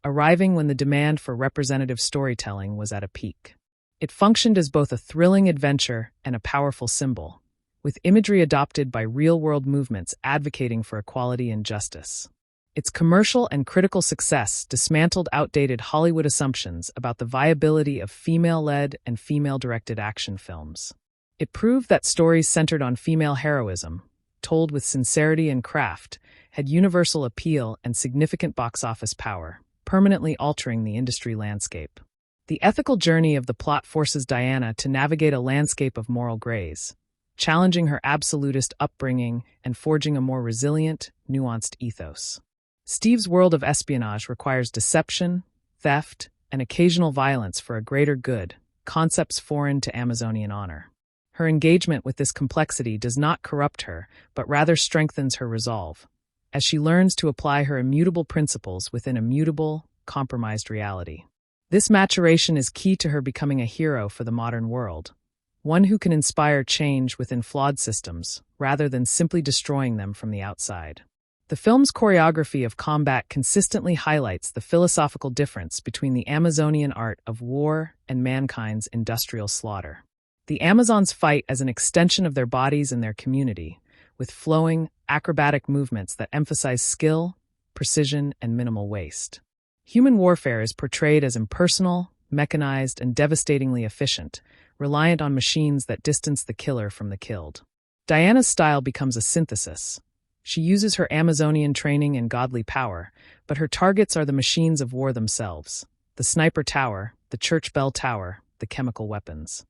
arriving when the demand for representative storytelling was at a peak. It functioned as both a thrilling adventure and a powerful symbol, with imagery adopted by real-world movements advocating for equality and justice. Its commercial and critical success dismantled outdated Hollywood assumptions about the viability of female-led and female-directed action films. It proved that stories centered on female heroism, told with sincerity and craft, had universal appeal and significant box office power, permanently altering the industry landscape. The ethical journey of the plot forces Diana to navigate a landscape of moral grays, challenging her absolutist upbringing and forging a more resilient, nuanced ethos. Steve's world of espionage requires deception, theft, and occasional violence for a greater good, concepts foreign to Amazonian honor. Her engagement with this complexity does not corrupt her, but rather strengthens her resolve, as she learns to apply her immutable principles within a mutable, compromised reality. This maturation is key to her becoming a hero for the modern world, one who can inspire change within flawed systems, rather than simply destroying them from the outside. The film's choreography of combat consistently highlights the philosophical difference between the Amazonian art of war and mankind's industrial slaughter. The Amazons fight as an extension of their bodies and their community, with flowing, acrobatic movements that emphasize skill, precision, and minimal waste. Human warfare is portrayed as impersonal, mechanized, and devastatingly efficient, reliant on machines that distance the killer from the killed. Diana's style becomes a synthesis. She uses her Amazonian training and godly power, but her targets are the machines of war themselves: the sniper tower, the church bell tower, the chemical weapons.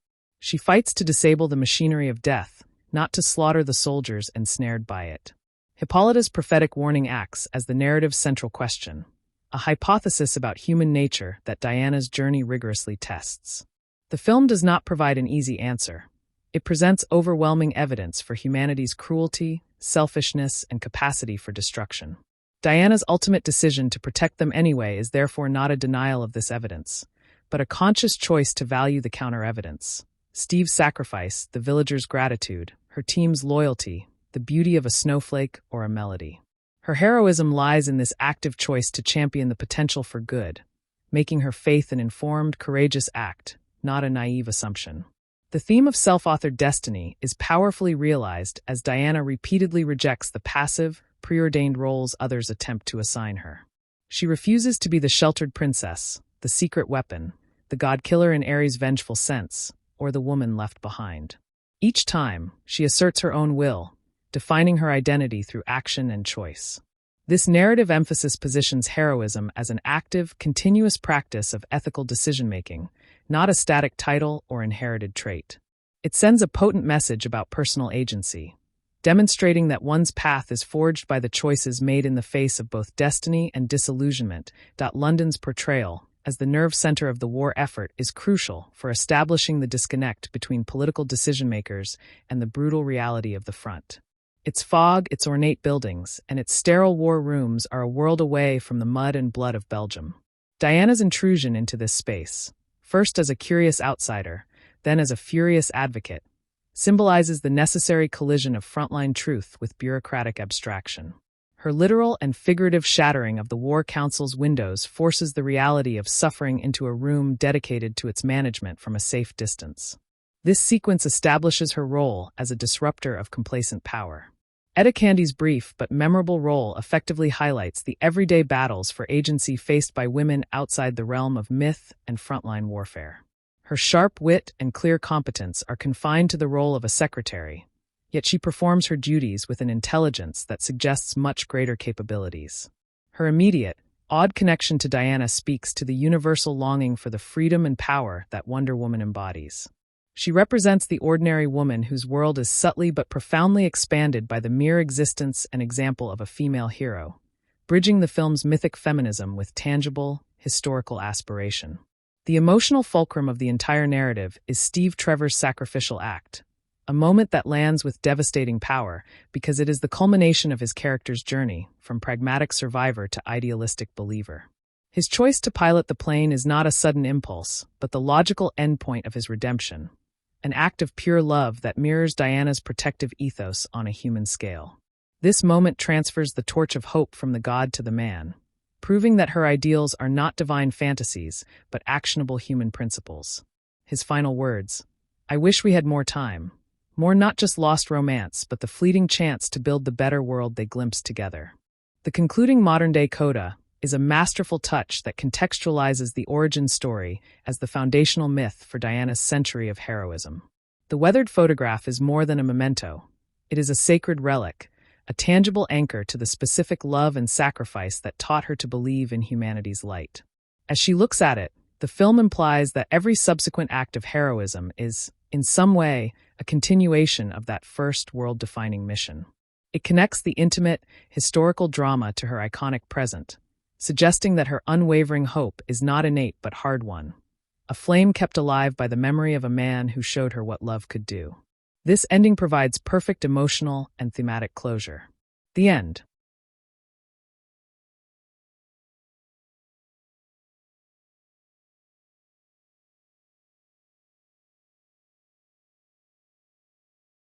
She fights to disable the machinery of death, not to slaughter the soldiers ensnared by it. Hippolyta's prophetic warning acts as the narrative's central question, a hypothesis about human nature that Diana's journey rigorously tests. The film does not provide an easy answer. It presents overwhelming evidence for humanity's cruelty, selfishness, and capacity for destruction. Diana's ultimate decision to protect them anyway is therefore not a denial of this evidence, but a conscious choice to value the counter-evidence. Steve's sacrifice, the villagers' gratitude, her team's loyalty, the beauty of a snowflake or a melody. Her heroism lies in this active choice to champion the potential for good, making her faith an informed, courageous act, not a naive assumption. The theme of self-authored destiny is powerfully realized as Diana repeatedly rejects the passive, preordained roles others attempt to assign her. She refuses to be the sheltered princess, the secret weapon, the god-killer in Ares' vengeful sense, or the woman left behind. Each time, she asserts her own will, defining her identity through action and choice. This narrative emphasis positions heroism as an active, continuous practice of ethical decision-making, not a static title or inherited trait. It sends a potent message about personal agency, demonstrating that one's path is forged by the choices made in the face of both destiny and disillusionment. London's portrayal, as the nerve center of the war effort, is crucial for establishing the disconnect between political decision-makers and the brutal reality of the front. Its fog, its ornate buildings, and its sterile war rooms are a world away from the mud and blood of Belgium. Diana's intrusion into this space, first as a curious outsider, then as a furious advocate, symbolizes the necessary collision of frontline truth with bureaucratic abstraction. Her literal and figurative shattering of the War Council's windows forces the reality of suffering into a room dedicated to its management from a safe distance. This sequence establishes her role as a disruptor of complacent power. Etta Candy's brief but memorable role effectively highlights the everyday battles for agency faced by women outside the realm of myth and frontline warfare. Her sharp wit and clear competence are confined to the role of a secretary, yet she performs her duties with an intelligence that suggests much greater capabilities. Her immediate, odd connection to Diana speaks to the universal longing for the freedom and power that Wonder Woman embodies. She represents the ordinary woman whose world is subtly but profoundly expanded by the mere existence and example of a female hero, bridging the film's mythic feminism with tangible, historical aspiration. The emotional fulcrum of the entire narrative is Steve Trevor's sacrificial act, a moment that lands with devastating power because it is the culmination of his character's journey from pragmatic survivor to idealistic believer. His choice to pilot the plane is not a sudden impulse, but the logical endpoint of his redemption, an act of pure love that mirrors Diana's protective ethos on a human scale. This moment transfers the torch of hope from the god to the man, proving that her ideals are not divine fantasies, but actionable human principles. His final words, "I wish we had more time. More not just lost romance, but the fleeting chance to build the better world they glimpsed together." The concluding modern-day coda is a masterful touch that contextualizes the origin story as the foundational myth for Diana's century of heroism. The weathered photograph is more than a memento. It is a sacred relic, a tangible anchor to the specific love and sacrifice that taught her to believe in humanity's light. As she looks at it, the film implies that every subsequent act of heroism is, in some way, a continuation of that first world-defining mission. It connects the intimate, historical drama to her iconic present, suggesting that her unwavering hope is not innate but hard-won, a flame kept alive by the memory of a man who showed her what love could do. This ending provides perfect emotional and thematic closure. The end.